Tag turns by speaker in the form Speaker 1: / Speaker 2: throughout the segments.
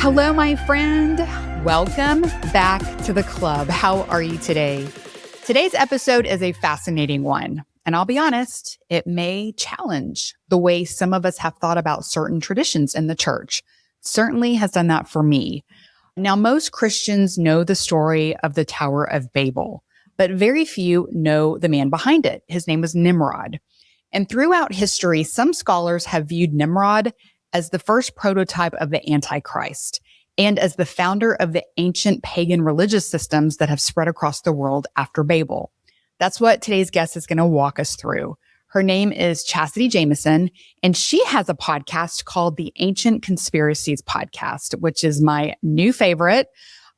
Speaker 1: Hello, my friend. Welcome back to the club. How are you today? Today's episode is a fascinating one. And I'll be honest, it may challenge the way some of us have thought about certain traditions in the church. Certainly has done that for me. Now, most Christians know the story of the Tower of Babel, but very few know the man behind it. His name was Nimrod. And throughout history, some scholars have viewed Nimrod as the first prototype of the Antichrist and as the founder of the ancient pagan religious systems that have spread across the world after Babel. That's what today's guest is going to walk us through. Her name is Chastity Jameson, and she has a podcast called the Ancient Conspiracies Podcast, which is my new favorite.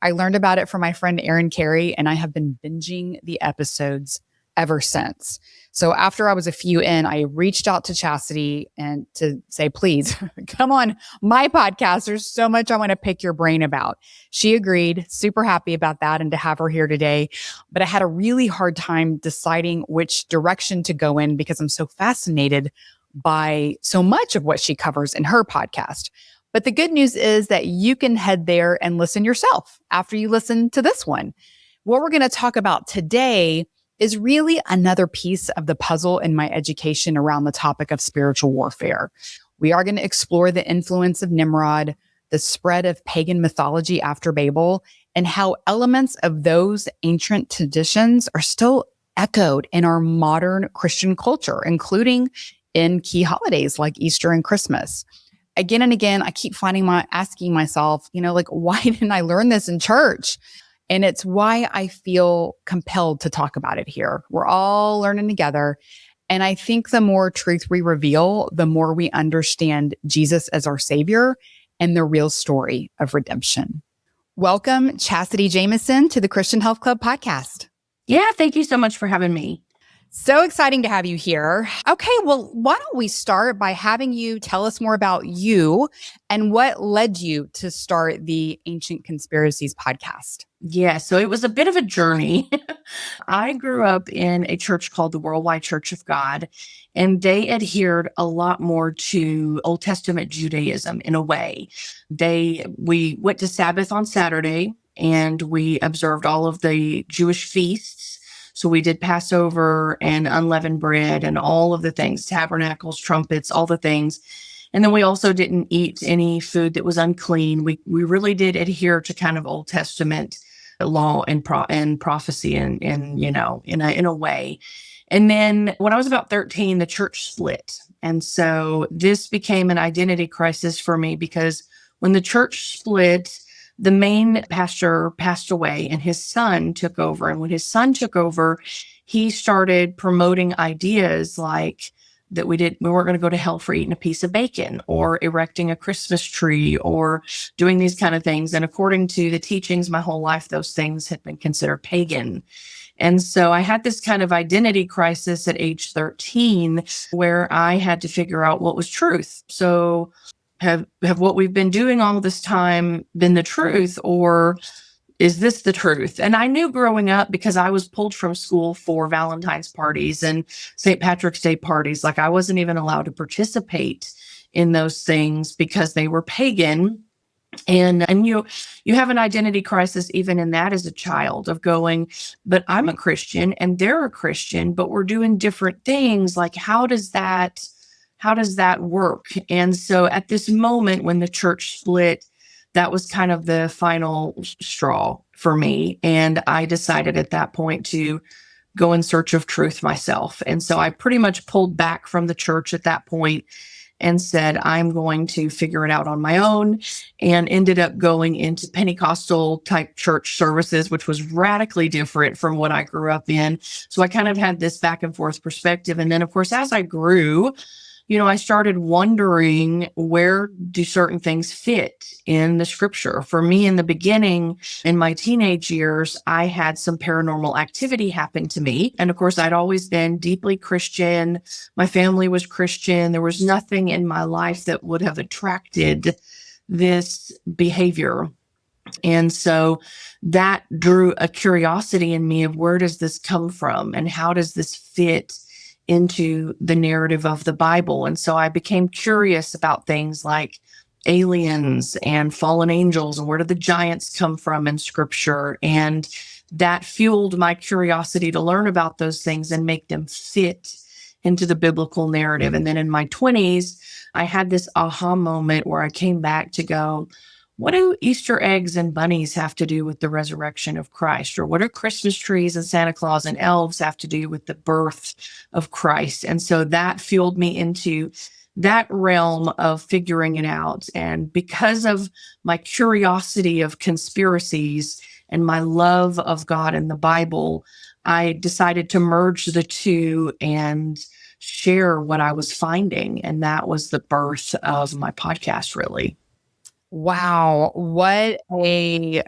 Speaker 1: I learned about it from my friend Erin Carey, and I have been binging the episodes ever since. So after I was a few in, I reached out to Chastity and to say, please come on my podcast. There's so much I want to pick your brain about. She agreed, super happy about that and to have her here today. But I had a really hard time deciding which direction to go in because I'm so fascinated by so much of what she covers in her podcast. But the good news is that you can head there and listen yourself after you listen to this one. What we're going to talk about today is really another piece of the puzzle in my education around the topic of spiritual warfare. We are going to explore the influence of Nimrod, the spread of pagan mythology after Babel, and how elements of those ancient traditions are still echoed in our modern Christian culture, including in key holidays like Easter and Christmas. Again and again, I keep asking myself, why didn't I learn this in church? And it's why I feel compelled to talk about it here. We're all learning together. And I think the more truth we reveal, the more we understand Jesus as our Savior and the real story of redemption. Welcome, Chastity Jameson, to the Christian Health Club podcast.
Speaker 2: Yeah, thank you so much for having me.
Speaker 1: So exciting to have you here. Okay, well, why don't we start by having you tell us more about you and what led you to start the Ancient Conspiracies podcast?
Speaker 2: Yeah, so it was a bit of a journey. I grew up in a church called the Worldwide Church of God, and they adhered a lot more to Old Testament Judaism in a way. We went to Sabbath on Saturday, and we observed all of the Jewish feasts. So we did Passover and unleavened bread and all of the things, tabernacles, trumpets, all the things. And then we also didn't eat any food that was unclean. We really did adhere to kind of Old Testament law and prophecy and in a way. And then when I was about 13, the church split. And so this became an identity crisis for me because when the church split, the main pastor passed away and his son took over. And when his son took over, he started promoting ideas like that we weren't going to go to hell for eating a piece of bacon or erecting a Christmas tree or doing these kind of things. And according to the teachings, my whole life, those things had been considered pagan. And so I had this kind of identity crisis at age 13 where I had to figure out what was truth. So have what we've been doing all this time been the truth, or is this the truth? And I knew growing up because I was pulled from school for Valentine's parties and St. Patrick's Day parties. Like I wasn't even allowed to participate in those things because they were pagan. And you have an identity crisis even in that as a child of going, but I'm a Christian and they're a Christian, but we're doing different things. Like, how does that work? And so at this moment when the church split, that was kind of the final straw for me. And I decided at that point to go in search of truth myself. And so I pretty much pulled back from the church at that point and said, I'm going to figure it out on my own, and ended up going into Pentecostal type church services, which was radically different from what I grew up in. So I kind of had this back and forth perspective. And then, of course, as I grew, I started wondering, where do certain things fit in the scripture? For me, in the beginning, in my teenage years, I had some paranormal activity happen to me. And of course, I'd always been deeply Christian. My family was Christian. There was nothing in my life that would have attracted this behavior. And so that drew a curiosity in me of, where does this come from? And how does this fit into the narrative of the Bible? And so I became curious about things like aliens and fallen angels, and where did the giants come from in scripture? And that fueled my curiosity to learn about those things and make them fit into the biblical narrative. And then in my 20s, I had this aha moment where I came back to go, what do Easter eggs and bunnies have to do with the resurrection of Christ? Or what do Christmas trees and Santa Claus and elves have to do with the birth of Christ? And so that fueled me into that realm of figuring it out. And because of my curiosity of conspiracies and my love of God and the Bible, I decided to merge the two and share what I was finding. And that was the birth of my podcast, really.
Speaker 1: Wow. What a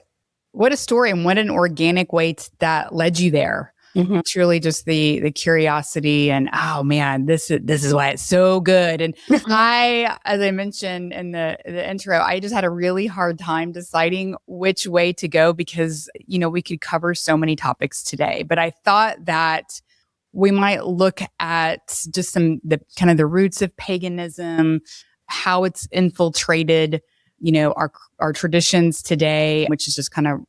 Speaker 1: story, and what an organic way that led you there.
Speaker 2: Mm-hmm.
Speaker 1: Truly just the curiosity and, oh man, this is why it's so good. And as I mentioned in the intro, I just had a really hard time deciding which way to go because, we could cover so many topics today, but I thought that we might look at just the kind of the roots of paganism, how it's infiltrated, our traditions today, which is just kind of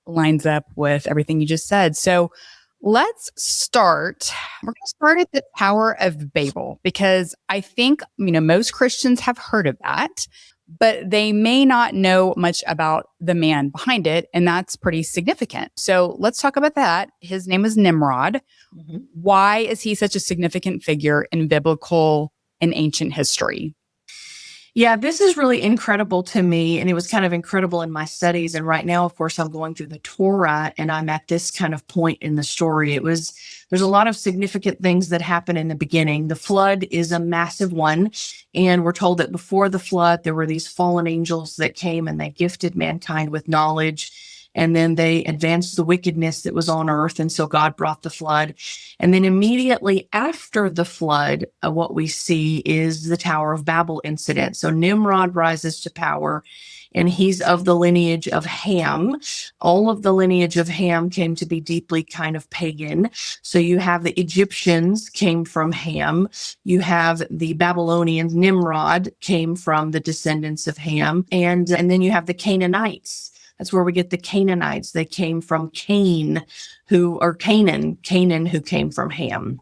Speaker 1: lines up with everything you just said. So let's start. We're going to start at the Tower of Babel, because I think, most Christians have heard of that, but they may not know much about the man behind it. And that's pretty significant. So let's talk about that. His name is Nimrod. Mm-hmm. Why is he such a significant figure in biblical and ancient history?
Speaker 2: Yeah, this is really incredible to me. And it was kind of incredible in my studies. And right now, of course, I'm going through the Torah and I'm at this kind of point in the story. There's a lot of significant things that happen in the beginning. The flood is a massive one. And we're told that before the flood, there were these fallen angels that came and they gifted mankind with knowledge. And then they advanced the wickedness that was on earth. And so God brought the flood. And then immediately after the flood, what we see is the Tower of Babel incident. So Nimrod rises to power, and he's of the lineage of Ham. All of the lineage of Ham came to be deeply kind of pagan. So you have the Egyptians came from Ham. You have the Babylonians. Nimrod came from the descendants of Ham. And then you have the Canaanites. That's where we get the Canaanites. They came from Canaan, who came from Ham.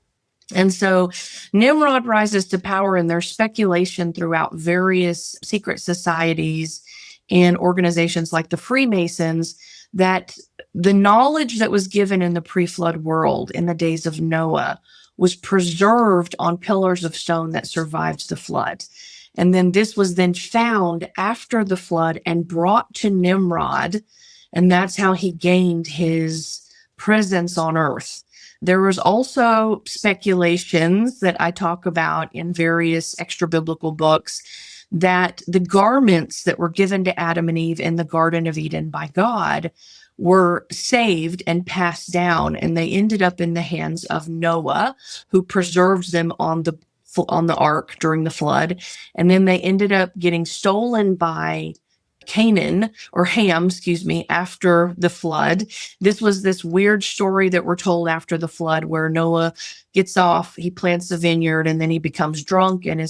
Speaker 2: And so Nimrod rises to power, and there's speculation throughout various secret societies and organizations like the Freemasons that the knowledge that was given in the pre-flood world in the days of Noah was preserved on pillars of stone that survived the flood. And then this was then found after the flood and brought to Nimrod. And that's how he gained his presence on earth. There was also speculations that I talk about in various extra biblical books that the garments that were given to Adam and Eve in the Garden of Eden by God were saved and passed down. And they ended up in the hands of Noah, who preserved them on the ark during the flood. And then they ended up getting stolen by Ham, after the flood. This was this weird story that we're told after the flood where Noah gets off, he plants a vineyard, and then he becomes drunk, and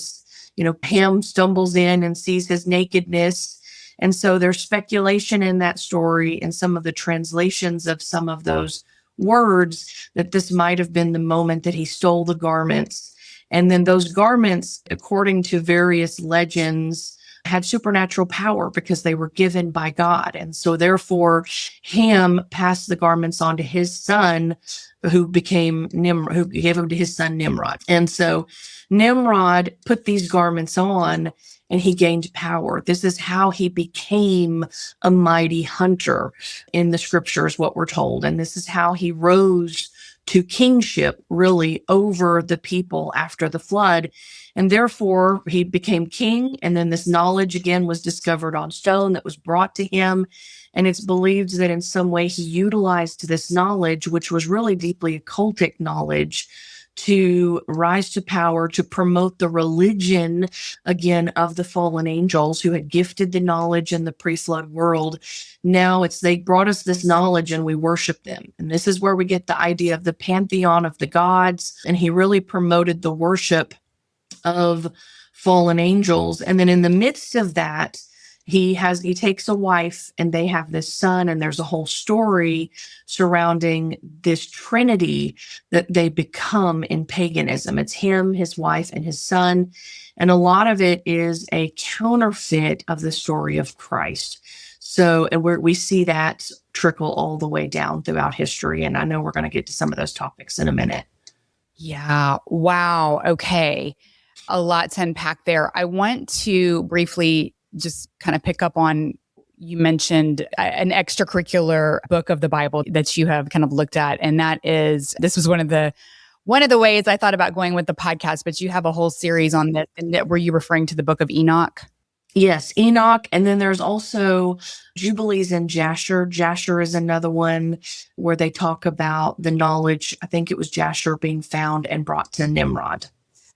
Speaker 2: Ham stumbles in and sees his nakedness. And so there's speculation in that story and some of the translations of some of those words that this might have been the moment that he stole the garments. And then those garments, according to various legends, had supernatural power because they were given by God. And so therefore, Ham passed the garments on to his son, who gave them to his son Nimrod. And so Nimrod put these garments on and he gained power. This is how he became a mighty hunter in the scriptures, what we're told. And this is how he rose to kingship, really, over the people after the flood. And therefore, he became king. And then this knowledge again was discovered on stone that was brought to him. And it's believed that in some way he utilized this knowledge, which was really deeply occultic knowledge, to rise to power, to promote the religion, again, of the fallen angels who had gifted the knowledge in the pre-flood world. Now they brought us this knowledge and we worship them. And this is where we get the idea of the pantheon of the gods. And he really promoted the worship of fallen angels. And then in the midst of that, he takes a wife and they have this son, and there's a whole story surrounding this trinity that they become in paganism. It's him, his wife, and his son. And a lot of it is a counterfeit of the story of Christ. So, and we see that trickle all the way down throughout history. And I know we're going to get to some of those topics in a minute.
Speaker 1: Yeah. Wow. Okay. A lot to unpack there. I want to briefly just kind of pick up on, you mentioned an extracurricular book of the Bible that you have kind of looked at. And this was one of the ways I thought about going with the podcast, but you have a whole series on this. And were you referring to the book of Enoch?
Speaker 2: Yes, Enoch. And then there's also Jubilees in Jasher. Jasher is another one where they talk about the knowledge. I think it was Jasher being found and brought to Nimrod.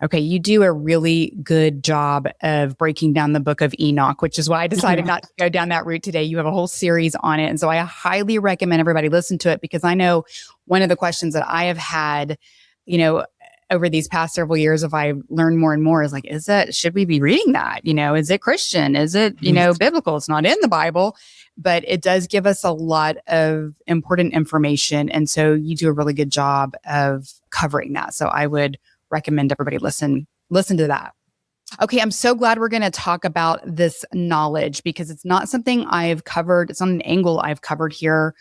Speaker 1: Okay, you do a really good job of breaking down the book of Enoch, which is why I decided not to go down that route today. You have a whole series on it. And so I highly recommend everybody listen to it, because I know one of the questions that I have had, over these past several years, if I learn more and more, is like, should we be reading that? Is it Christian? Is it, biblical? It's not in the Bible, but it does give us a lot of important information. And so you do a really good job of covering that. So I would recommend everybody listen to that. Okay, I'm so glad we're going to talk about this knowledge, because it's not something I've covered. It's not an angle I've covered here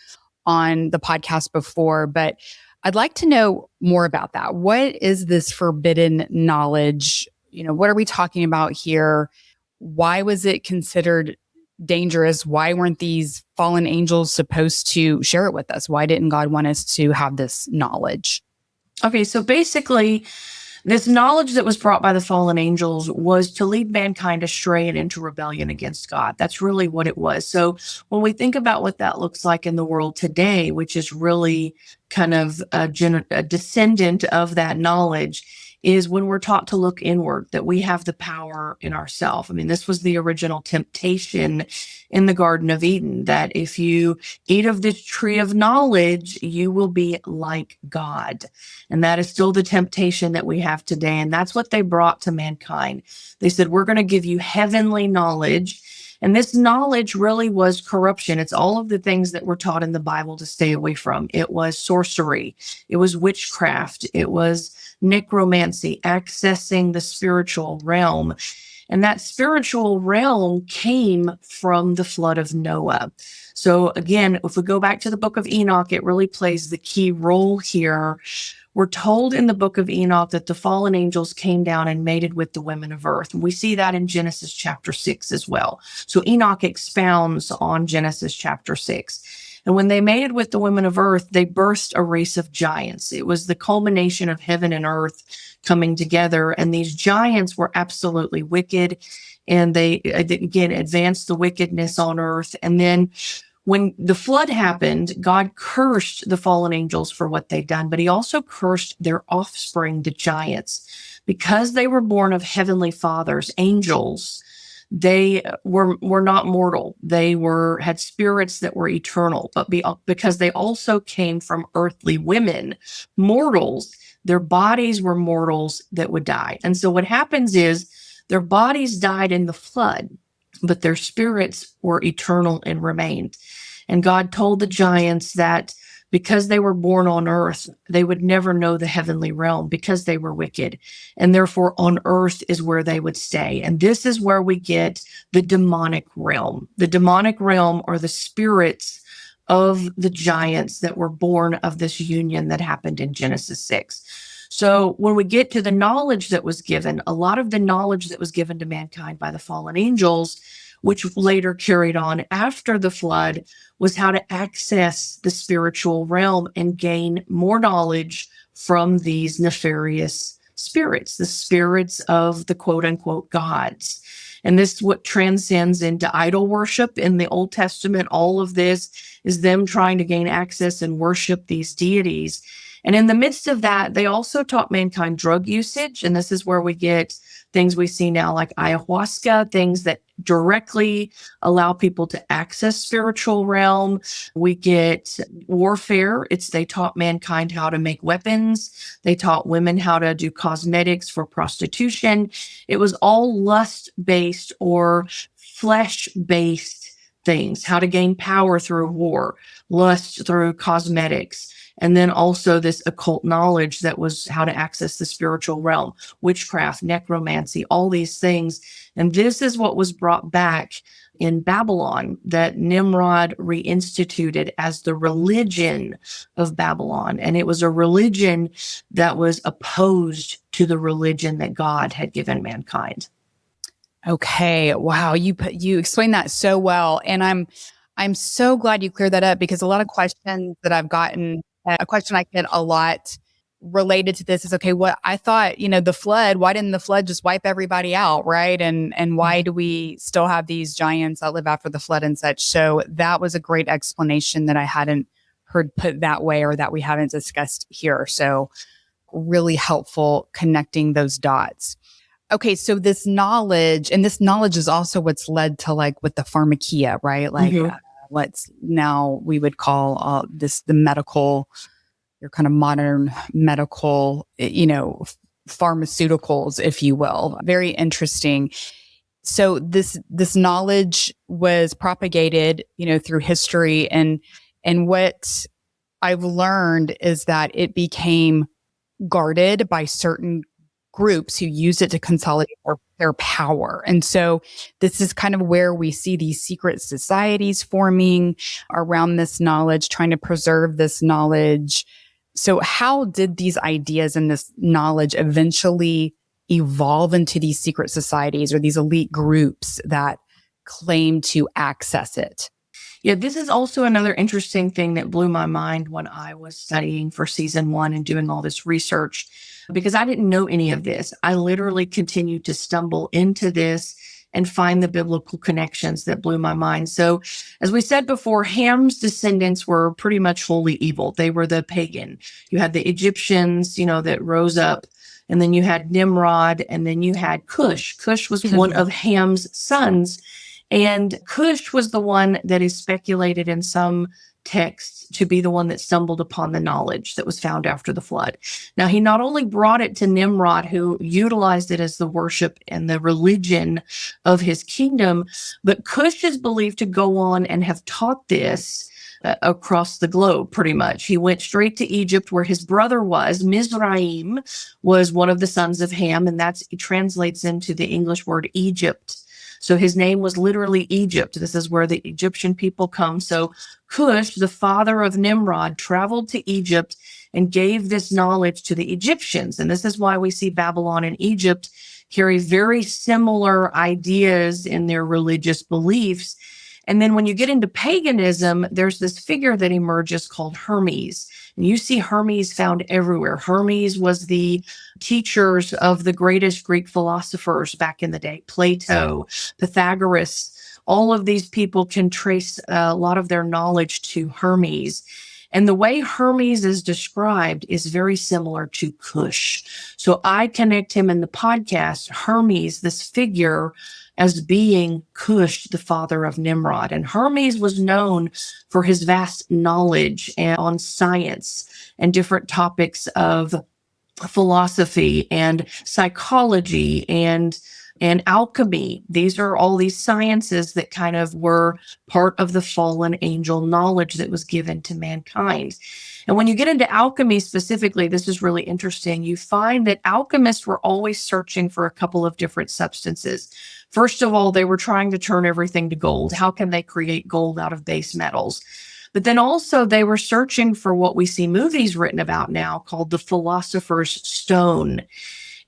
Speaker 1: on the podcast before, but I'd like to know more about that. What is this forbidden knowledge? What are we talking about here? Why was it considered dangerous? Why weren't these fallen angels supposed to share it with us? Why didn't God want us to have this knowledge?
Speaker 2: Okay, so basically, this knowledge that was brought by the fallen angels was to lead mankind astray and into rebellion against God. That's really what it was. So when we think about what that looks like in the world today, which is really kind of a descendant of that knowledge, is when we're taught to look inward, that we have the power in ourselves. I mean, this was the original temptation in the Garden of Eden, that if you eat of this tree of knowledge, you will be like God. And that is still the temptation that we have today. And that's what they brought to mankind. They said, we're going to give you heavenly knowledge. And this knowledge really was corruption. It's all of the things that were taught in the Bible to stay away from. It was sorcery. It was witchcraft. It was necromancy, accessing the spiritual realm. And that spiritual realm came from the flood of Noah. So again, if we go back to the book of Enoch, it really plays the key role here. We're told in the book of Enoch that the fallen angels came down and mated with the women of earth. And we see that in Genesis chapter 6 as well. So Enoch expounds on Genesis chapter 6. And when they mated with the women of earth, they birthed a race of giants. It was the culmination of heaven and earth coming together. And these giants were absolutely wicked. And they, again, advanced the wickedness on earth. And then when the flood happened, God cursed the fallen angels for what they'd done, but he also cursed their offspring, the giants. Because they were born of heavenly fathers, angels, they were not mortal. They had spirits that were eternal, but because they also came from earthly women, mortals, their bodies were mortals that would die. And so what happens is their bodies died in the flood, but their spirits were eternal and remained. And God told the giants that because they were born on earth, they would never know the heavenly realm because they were wicked. And therefore on earth is where they would stay. And this is where we get the demonic realm. The demonic realm are the spirits of the giants that were born of this union that happened in Genesis 6. So when we get to the knowledge that was given, a lot of the knowledge that was given to mankind by the fallen angels, which later carried on after the flood, was how to access the spiritual realm and gain more knowledge from these nefarious spirits, the spirits of the quote unquote gods. And this is what transcends into idol worship in the Old Testament. All of this is them trying to gain access and worship these deities. And in the midst of that, they also taught mankind drug usage. And this is where we get things we see now like ayahuasca, things that directly allow people to access spiritual realm. We get warfare. They taught mankind how to make weapons. They taught women how to do cosmetics for prostitution. It was all lust-based or flesh-based things, how to gain power through war, lust through cosmetics, and then also this occult knowledge that was how to access the spiritual realm, witchcraft, necromancy, all these things. And this is what was brought back in Babylon, that Nimrod reinstituted as the religion of Babylon. And it was a religion that was opposed to the religion that God had given mankind.
Speaker 1: Okay. Wow. You explained that so well. And I'm so glad you cleared that up, because a lot of questions that I've gotten, a question I get a lot related to this is, okay, what I thought, the flood, why didn't the flood just wipe everybody out? Right. And why do we still have these giants that live after the flood and such? So that was a great explanation that I hadn't heard put that way, or that we haven't discussed here. So really helpful connecting those dots. Okay, so this knowledge is also what's led to, like, with the pharmakia, right? Like, what's now we would call the medical, your kind of modern medical, pharmaceuticals, if you will. Very interesting. So this knowledge was propagated, through history, and what I've learned is that it became guarded by certain groups who use it to consolidate their power. And so this is kind of where we see these secret societies forming around this knowledge, trying to preserve this knowledge. So how did these ideas and this knowledge eventually evolve into these secret societies or these elite groups that claim to access it?
Speaker 2: Yeah, this is also another interesting thing that blew my mind when I was studying for season 1 and doing all this research, because I didn't know any of this. I literally continued to stumble into this and find the biblical connections that blew my mind. So, as we said before, Ham's descendants were pretty much wholly evil. They were the pagan. You had the Egyptians, that rose up, and then you had Nimrod, and then you had Cush. Cush was one of Ham's sons. And Cush was the one that is speculated in some texts to be the one that stumbled upon the knowledge that was found after the flood. Now, he not only brought it to Nimrod, who utilized it as the worship and the religion of his kingdom, but Cush is believed to go on and have taught this across the globe, pretty much. He went straight to Egypt, where his brother was. Mizraim was one of the sons of Ham, and it translates into the English word Egypt. So his name was literally Egypt. This is where the Egyptian people come. So Cush, the father of Nimrod, traveled to Egypt and gave this knowledge to the Egyptians. And this is why we see Babylon and Egypt carry very similar ideas in their religious beliefs. And then when you get into paganism, there's this figure that emerges called Hermes. And you see Hermes found everywhere. Hermes was the teachers of the greatest Greek philosophers back in the day, Plato, Pythagoras. All of these people can trace a lot of their knowledge to Hermes. And the way Hermes is described is very similar to Cush. So I connect him in the podcast, Hermes, this figure, as being Cush, the father of Nimrod. And Hermes was known for his vast knowledge on science and different topics of philosophy and psychology and alchemy. These are all these sciences that kind of were part of the fallen angel knowledge that was given to mankind. And when you get into alchemy specifically, this is really interesting. You find that alchemists were always searching for a couple of different substances. First of all, they were trying to turn everything to gold. How can they create gold out of base metals? But then also they were searching for what we see movies written about now called the Philosopher's Stone.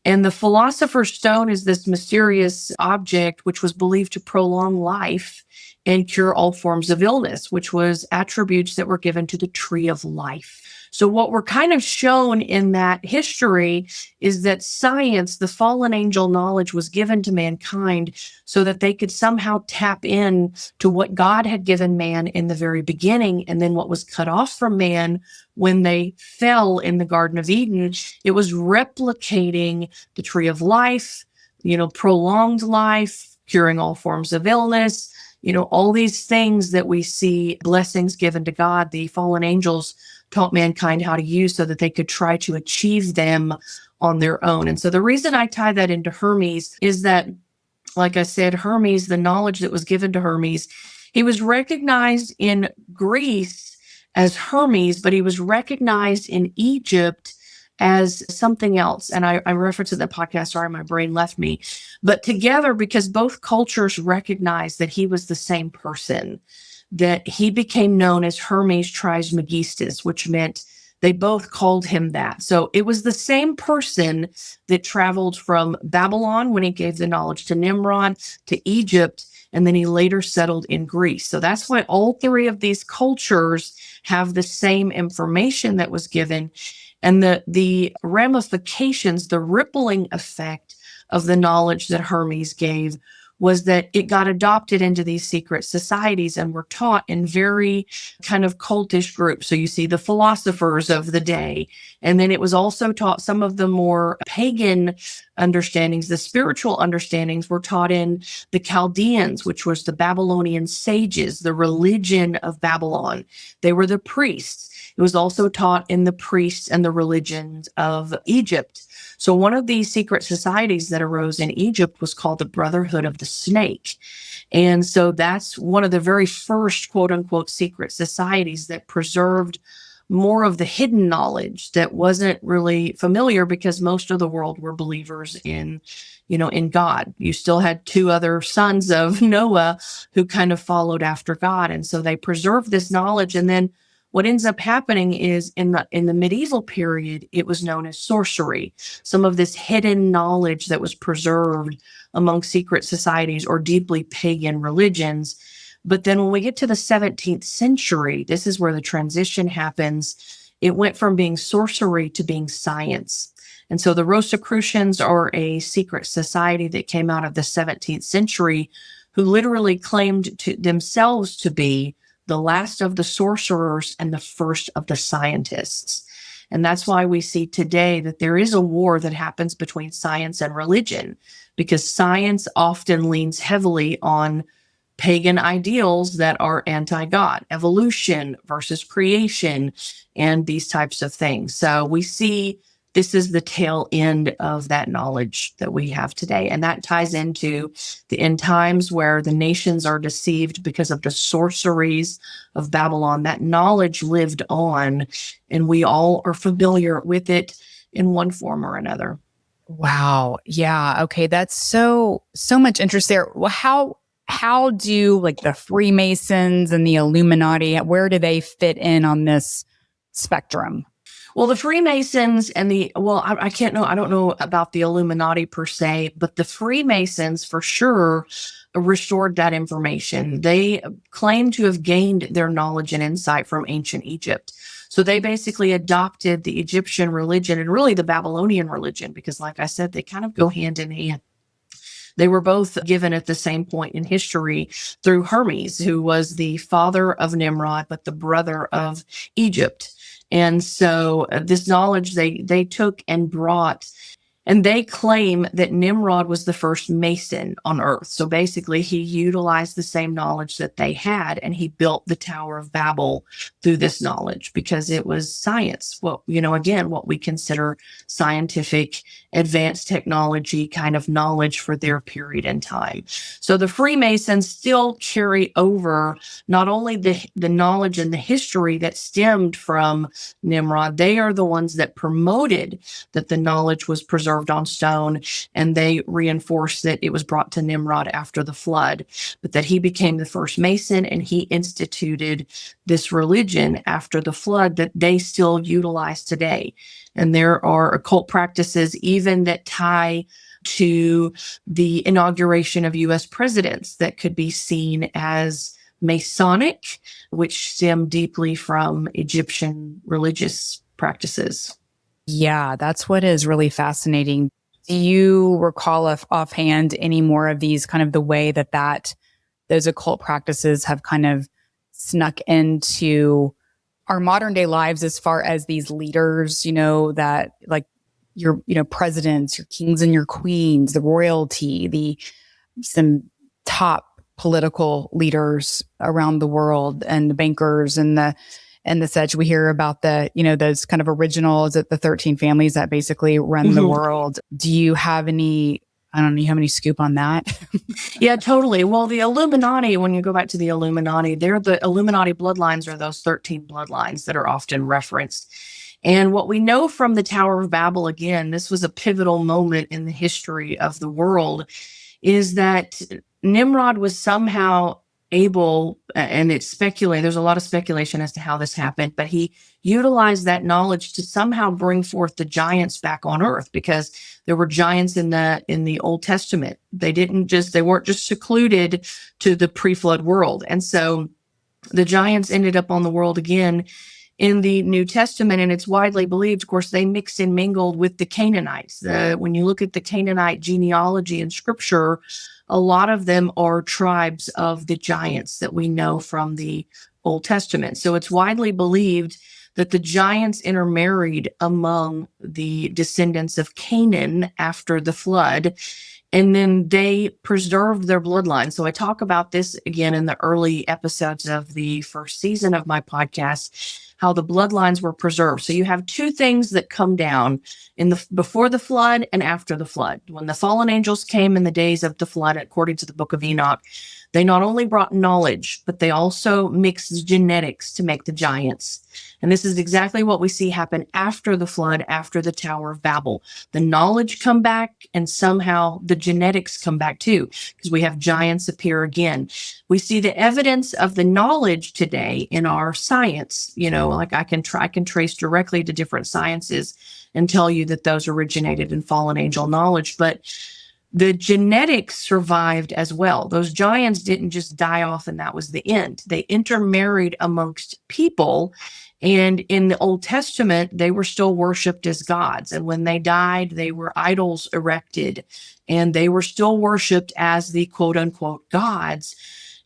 Speaker 2: And the Philosopher's Stone is this mysterious object which was believed to prolong life and cure all forms of illness, which was attributes that were given to the tree of life. So what we're kind of shown in that history is that science, the fallen angel knowledge, was given to mankind so that they could somehow tap in to what God had given man in the very beginning, and then what was cut off from man when they fell in the Garden of Eden. It was replicating the tree of life, prolonged life, curing all forms of illness, all these things that we see, blessings given to God, the fallen angels taught mankind how to use so that they could try to achieve them on their own. And so the reason I tie that into Hermes is that, like I said, Hermes, the knowledge that was given to Hermes, he was recognized in Greece as Hermes, but he was recognized in Egypt as something else. And I referenced in the podcast, sorry, my brain left me. But together, because both cultures recognized that he was the same person, that he became known as Hermes Trismegistus, which meant they both called him that. So it was the same person that traveled from Babylon when he gave the knowledge to Nimrod to Egypt, and then he later settled in Greece. So that's why all three of these cultures have the same information that was given. And the ramifications, the rippling effect of the knowledge that Hermes gave was that it got adopted into these secret societies and were taught in very kind of cultish groups. So you see the philosophers of the day. And then it was also taught some of the more pagan understandings, the spiritual understandings were taught in the Chaldeans, which was the Babylonian sages, the religion of Babylon. They were the priests. It was also taught in the priests and the religions of Egypt. So one of these secret societies that arose in Egypt was called the Brotherhood of the Snake. And so that's one of the very first quote unquote secret societies that preserved more of the hidden knowledge that wasn't really familiar, because most of the world were believers in God. You still had two other sons of Noah who kind of followed after God. And so they preserved this knowledge. And then what ends up happening is in the medieval period, it was known as sorcery. Some of this hidden knowledge that was preserved among secret societies or deeply pagan religions. But then when we get to the 17th century, this is where the transition happens. It went from being sorcery to being science. And so the Rosicrucians are a secret society that came out of the 17th century who literally claimed to themselves to be the last of the sorcerers and the first of the scientists. And that's why we see today that there is a war that happens between science and religion, because science often leans heavily on pagan ideals that are anti-God, evolution versus creation, and these types of things. So we see this is the tail end of that knowledge that we have today. And that ties into the end times where the nations are deceived because of the sorceries of Babylon. That knowledge lived on, and we all are familiar with it in one form or another.
Speaker 1: Wow. Yeah. Okay. That's so much interest there. Well, how do like the Freemasons and the Illuminati, where do they fit in on this spectrum?
Speaker 2: Well, the Freemasons and I don't know about the Illuminati per se, but the Freemasons for sure restored that information. They claim to have gained their knowledge and insight from ancient Egypt. So they basically adopted the Egyptian religion and really the Babylonian religion, because like I said, they kind of go hand in hand. They were both given at the same point in history through Hermes, who was the father of Nimrod, but the brother of Egypt. And so this knowledge they took and brought, and they claim that Nimrod was the first Mason on Earth. So basically, he utilized the same knowledge that they had, and he built the Tower of Babel through this knowledge because it was science. Well, again, what we consider scientific, advanced technology kind of knowledge for their period in time. So the Freemasons still carry over not only the knowledge and the history that stemmed from Nimrod, they are the ones that promoted that the knowledge was preserved on stone, and they reinforced that it was brought to Nimrod after the flood, but that he became the first Mason and he instituted this religion after the flood that they still utilize today. And there are occult practices even that tie to the inauguration of U.S. presidents that could be seen as Masonic, which stem deeply from Egyptian religious practices.
Speaker 1: Yeah, that's what is really fascinating. Do you recall offhand any more of these kind of the way that those occult practices have kind of snuck into our modern day lives as far as these leaders, that like your, presidents, your kings and your queens, the royalty, some top political leaders around the world and the bankers and the such. We hear about those kind of originals at the 13 families that basically run the world. Do you have any, I don't know, you have any scoop on that?
Speaker 2: Yeah, totally. Well, the Illuminati, when you go back to the Illuminati, the Illuminati bloodlines are those 13 bloodlines that are often referenced. And what we know from the Tower of Babel, again, this was a pivotal moment in the history of the world, is that Nimrod was somehow able, and it's speculated, there's a lot of speculation as to how this happened, but he utilized that knowledge to somehow bring forth the giants back on earth, because there were giants in the Old Testament. They weren't just secluded to the pre-flood world. And so the giants ended up on the world again in the New Testament, and it's widely believed, of course, they mixed and mingled with the Canaanites. When you look at the Canaanite genealogy in Scripture, a lot of them are tribes of the giants that we know from the Old Testament. So it's widely believed that the giants intermarried among the descendants of Canaan after the flood, and then they preserved their bloodline. So I talk about this again in the early episodes of the first season of my podcast, how the bloodlines were preserved. So you have two things that come down before the flood and after the flood. When the fallen angels came in the days of the flood, according to the book of Enoch, they not only brought knowledge, but they also mixed genetics to make the giants. And this is exactly what we see happen after the flood, after the Tower of Babel. The knowledge come back, and somehow the genetics come back too, because we have giants appear again. We see the evidence of the knowledge today in our science. Like I can trace directly to different sciences and tell you that those originated in fallen angel knowledge. But the genetics survived as well. Those giants didn't just die off and that was the end. They intermarried amongst people. And in the Old Testament, they were still worshiped as gods. And when they died, they were idols erected, and they were still worshiped as the quote unquote gods.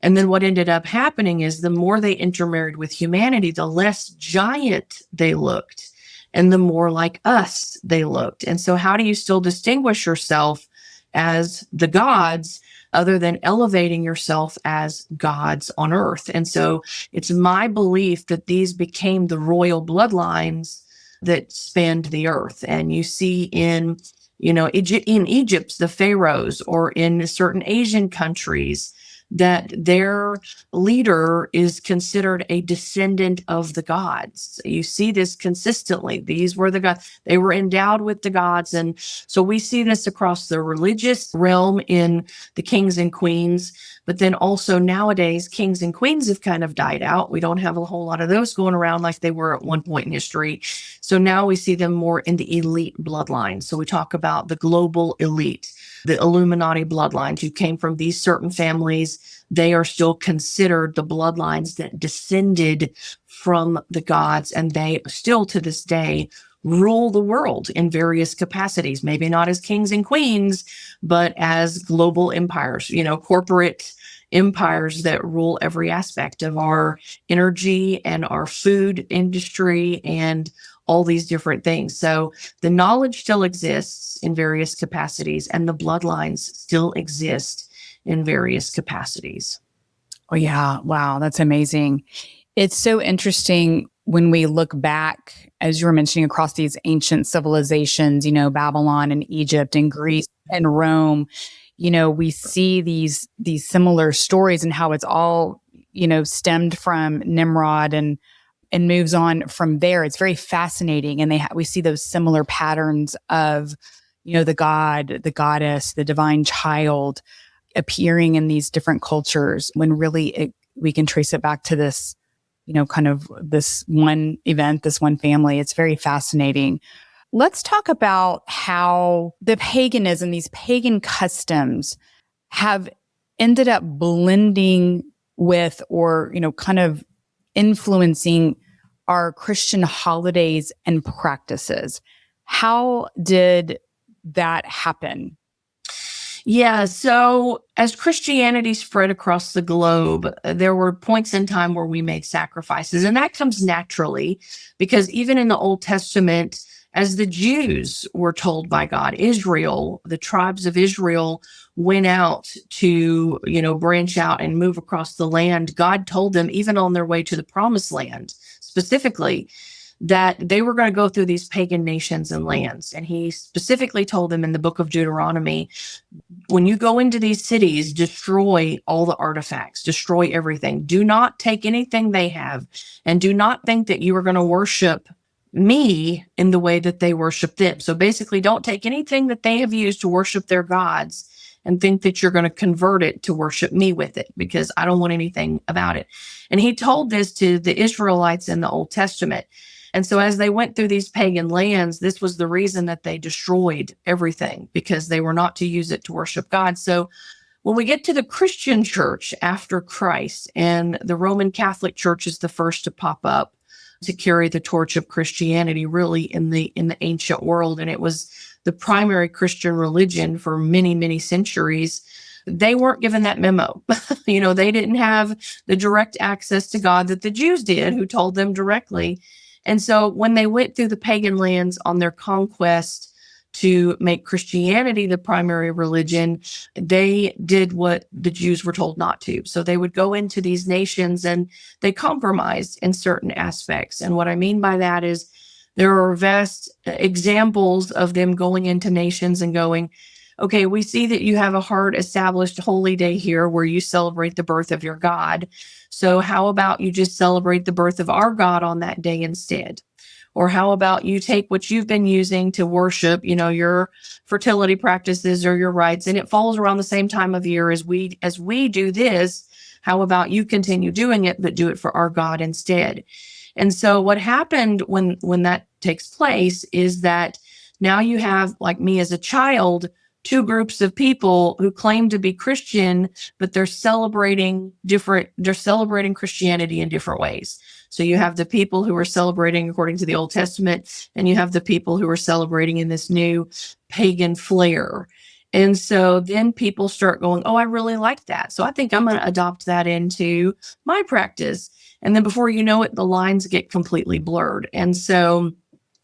Speaker 2: And then what ended up happening is the more they intermarried with humanity, the less giant they looked and the more like us they looked. And so how do you still distinguish yourself as the gods other than elevating yourself as gods on earth? And so it's my belief that these became the royal bloodlines that spanned the earth. And you see in Egypt, the pharaohs, or in certain Asian countries, that their leader is considered a descendant of the gods. You see this consistently. These were the gods. They were endowed with the gods. And so we see this across the religious realm in the kings and queens. But then also nowadays, kings and queens have kind of died out. We don't have a whole lot of those going around like they were at one point in history. So now we see them more in the elite bloodline. So we talk about the global elite, the Illuminati bloodlines who came from these certain families. They are still considered the bloodlines that descended from the gods, and they still to this day rule the world in various capacities, maybe not as kings and queens, but as global empires, corporate empires that rule every aspect of our energy and our food industry and all these different things. So the knowledge still exists in various capacities, and the bloodlines still exist in various capacities.
Speaker 1: Oh, yeah. Wow. That's amazing. It's so interesting when we look back, as you were mentioning, across these ancient civilizations, Babylon and Egypt and Greece and Rome, we see these similar stories and how it's all, stemmed from Nimrod and moves on from there. It's very fascinating. And we see those similar patterns of, the god, the goddess, the divine child appearing in these different cultures, when really we can trace it back to this, kind of this one event, this one family. It's very fascinating. Let's talk about how the paganism, these pagan customs, have ended up blending with, or, kind of influencing our Christian holidays and practices. How did that happen?
Speaker 2: Yeah, so as Christianity spread across the globe, there were points in time where we made sacrifices, and that comes naturally because even in the Old Testament, as the Jews were told by God, Israel, the tribes of Israel went out to, branch out and move across the land. God told them, even on their way to the promised land, specifically, that they were going to go through these pagan nations and lands. And he specifically told them in the book of Deuteronomy, when you go into these cities, destroy all the artifacts, destroy everything. Do not take anything they have, and do not think that you are going to worship me in the way that they worship them. So basically, don't take anything that they have used to worship their gods and think that you're going to convert it to worship me with it, because I don't want anything about it. And he told this to the Israelites in the Old Testament. And so as they went through these pagan lands, this was the reason that they destroyed everything, because they were not to use it to worship God. So when we get to the Christian church after Christ, and the Roman Catholic Church is the first to pop up to carry the torch of Christianity really in the ancient world, and it was the primary Christian religion for many, many centuries, they weren't given that memo. They didn't have the direct access to God that the Jews did, who told them directly. And so when they went through the pagan lands on their conquest to make Christianity the primary religion, they did what the Jews were told not to. So they would go into these nations and they compromised in certain aspects. And what I mean by that is there are vast examples of them going into nations and going, okay, we see that you have a hard established holy day here where you celebrate the birth of your God. So how about you just celebrate the birth of our God on that day instead? Or how about you take what you've been using to worship, your fertility practices or your rites, and it falls around the same time of year as we do this. How about you continue doing it, but do it for our God instead? And so what happened when that takes place is that now you have, like me as a child, two groups of people who claim to be Christian, but they're celebrating Christianity in different ways. So you have the people who are celebrating according to the Old Testament, and you have the people who are celebrating in this new pagan flair. And so then people start going, oh, I really like that, so I think I'm going to adopt that into my practice. And then before you know it, the lines get completely blurred. And so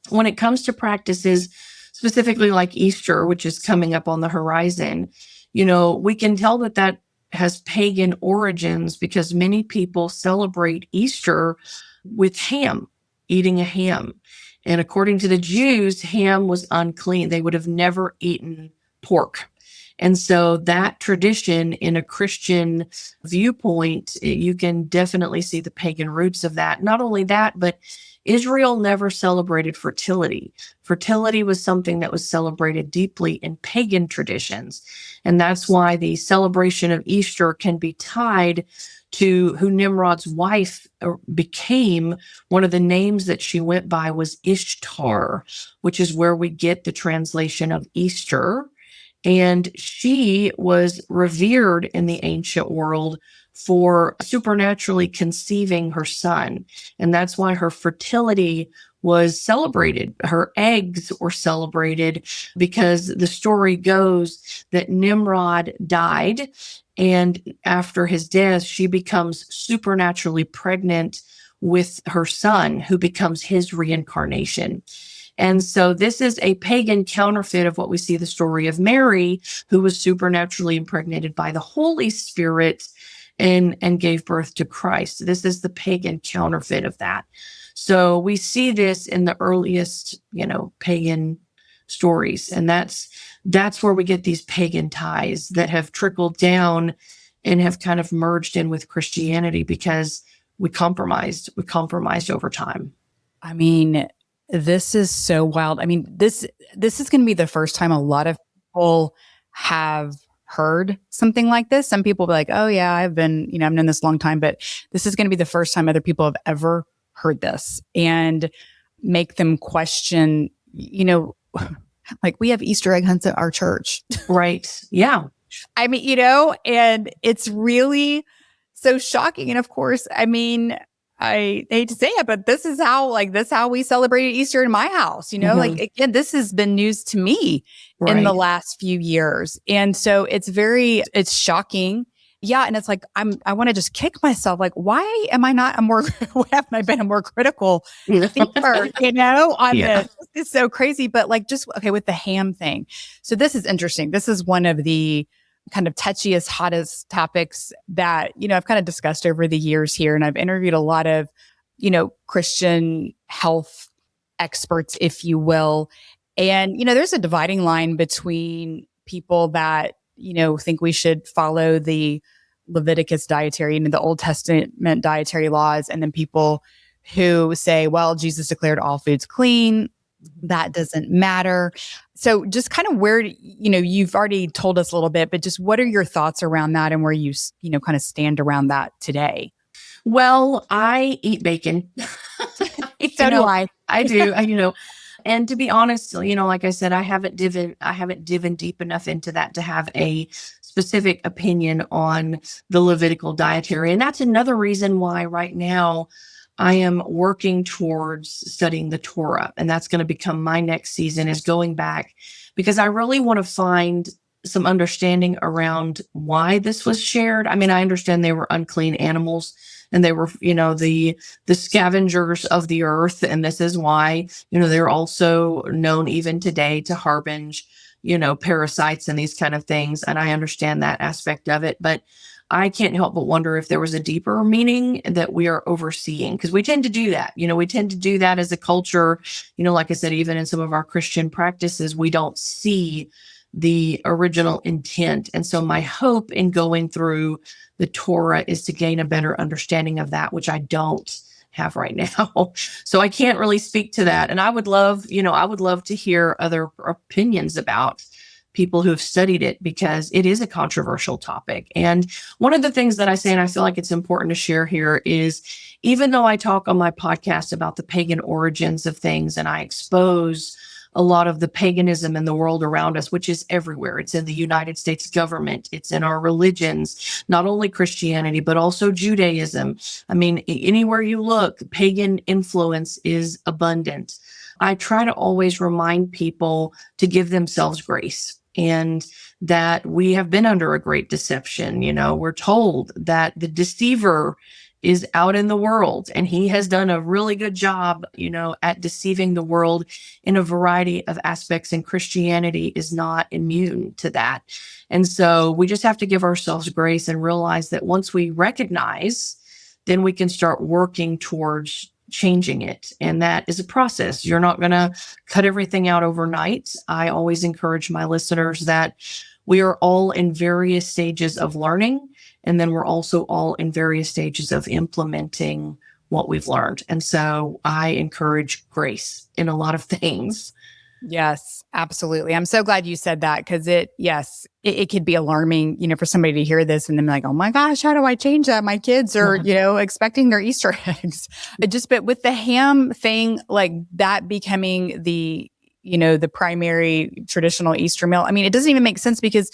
Speaker 2: when it comes to practices, specifically like Easter, which is coming up on the horizon, we can tell that has pagan origins, because many people celebrate Easter with ham, eating a ham. And according to the Jews, ham was unclean. They would have never eaten pork. And so that tradition, in a Christian viewpoint, you can definitely see the pagan roots of that. Not only that, but Israel never celebrated fertility. Fertility was something that was celebrated deeply in pagan traditions. And that's why the celebration of Easter can be tied to who Nimrod's wife became. One of the names that she went by was Ishtar, which is where we get the translation of Easter. And she was revered in the ancient world for supernaturally conceiving her son. And that's why her fertility was celebrated. Her eggs were celebrated, because the story goes that Nimrod died, and after his death, she becomes supernaturally pregnant with her son, who becomes his reincarnation. And so this is a pagan counterfeit of what we see the story of Mary, who was supernaturally impregnated by the Holy Spirit and gave birth to Christ. This is the pagan counterfeit of that. So we see this in the earliest, pagan stories. And that's where we get these pagan ties that have trickled down and have kind of merged in with Christianity, because we compromised over time.
Speaker 1: I mean, this is so wild. I mean, this is going to be the first time a lot of people have heard something like this. Some people will be like, oh yeah, I've been, I've known this a long time, but this is going to be the first time other people have ever heard this, and make them question, like we have Easter egg hunts at our church.
Speaker 2: Right. Yeah.
Speaker 1: I mean, and it's really so shocking. And of course, I mean, I hate to say it, but this is how we celebrated Easter in my house.
Speaker 2: Mm-hmm.
Speaker 1: Like, again, this has been news to me in the last few years. And so it's shocking. yeah, and it's like I want to just kick myself. Like, why am I not a more? Why haven't I been a more critical thinker? On
Speaker 2: Yeah.
Speaker 1: this, it's so crazy. But like, just okay with the ham thing. So this is interesting. This is one of the kind of touchiest, hottest topics that I've kind of discussed over the years here, and I've interviewed a lot of Christian health experts, if you will, and there's a dividing line between people that think we should follow the Leviticus dietary and the Old Testament dietary laws, and then people who say, well, Jesus declared all foods clean. That doesn't matter. So just kind of where, you've already told us a little bit, but just what are your thoughts around that and where you kind of stand around that today?
Speaker 2: Well, I eat bacon.
Speaker 1: So do I.
Speaker 2: I do. And to be honest, like I said, I haven't divin deep enough into that to have a specific opinion on the Levitical dietary. And that's another reason why right now I am working towards studying the Torah. And that's going to become my next season, is going back, because I really want to find some understanding around why this was shared. I mean, I understand they were unclean animals and they were, the scavengers of the earth. And this is why, they're also known even today to harbinge, parasites and these kind of things. And I understand that aspect of it, but I can't help but wonder if there was a deeper meaning that we are overseeing, because we tend to do that. We tend to do that as a culture. Like I said, even in some of our Christian practices, we don't see the original intent. And so my hope in going through the Torah is to gain a better understanding of that, which I don't have right now. So I can't really speak to that. And I would love to hear other opinions about people who have studied it, because it is a controversial topic. And one of the things that I say, and I feel like it's important to share here, is even though I talk on my podcast about the pagan origins of things, and I expose a lot of the paganism in the world around us, which is everywhere. It's in the United States government. It's in our religions, not only Christianity, but also Judaism. I mean, anywhere you look, pagan influence is abundant. I try to always remind people to give themselves grace, and that we have been under a great deception. We're told that the deceiver is out in the world, and he has done a really good job, at deceiving the world in a variety of aspects, and Christianity is not immune to that. And so we just have to give ourselves grace and realize that once we recognize, then we can start working towards changing it. And that is a process. You're not going to cut everything out overnight. I always encourage my listeners that we are all in various stages of learning, and then we're also all in various stages of implementing what we've learned. And so I encourage grace in a lot of things.
Speaker 1: Yes, absolutely. I'm so glad you said that, because it could be alarming, for somebody to hear this and then be like, oh my gosh, how do I change that? My kids are, expecting their Easter eggs. But with the ham thing, like that becoming the primary traditional Easter meal, I mean, it doesn't even make sense, because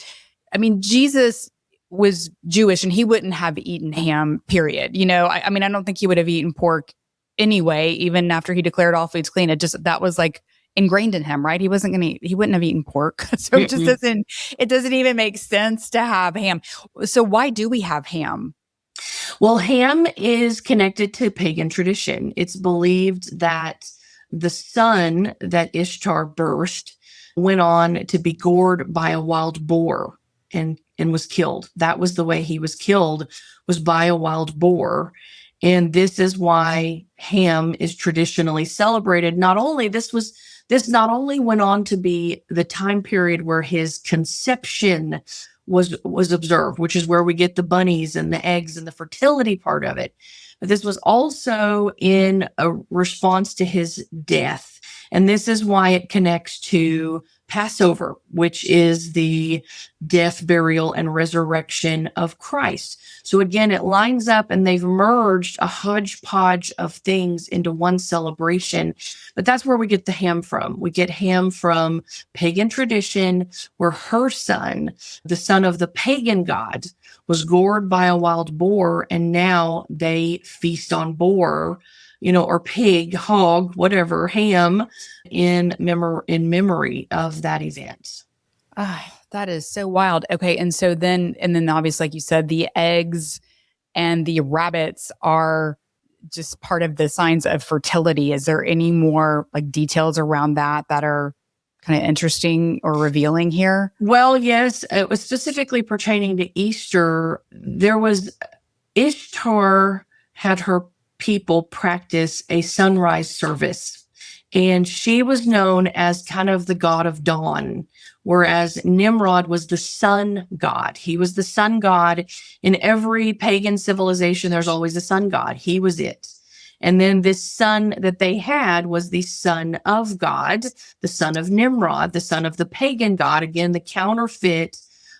Speaker 1: Jesus was Jewish and he wouldn't have eaten ham, period. I don't think he would have eaten pork anyway, even after he declared all foods clean. That was like ingrained in him, right? He wouldn't have eaten pork. So it just doesn't even make sense to have ham. So why do we have ham?
Speaker 2: Well, ham is connected to pagan tradition. It's believed that the son that Ishtar birthed went on to be gored by a wild boar and was killed. That was the way he was killed, was by a wild boar. And this is why ham is traditionally celebrated. This not only went on to be the time period where his conception was observed, which is where we get the bunnies and the eggs and the fertility part of it, but this was also in a response to his death. And this is why it connects to Passover, which is the death, burial, and resurrection of Christ. So again, it lines up, and they've merged a hodgepodge of things into one celebration. But that's where we get the ham from. We get ham from pagan tradition, where her son, the son of the pagan god, was gored by a wild boar, and now they feast on boar, or pig, hog, whatever, ham, in memory of that event.
Speaker 1: That is so wild. Okay. And then obviously, like you said, the eggs and the rabbits are just part of the signs of fertility. Is there any more like details around that are kind of interesting or revealing here?
Speaker 2: Well, yes, it was specifically pertaining to Easter. There was Ishtar had her people practice a sunrise service, and she was known as kind of the god of dawn, whereas Nimrod was the sun god. He was the sun god. In every pagan civilization, there's always a sun god. He was it. And then this son that they had was the son of God, the son of Nimrod, the son of the pagan god, again, the counterfeit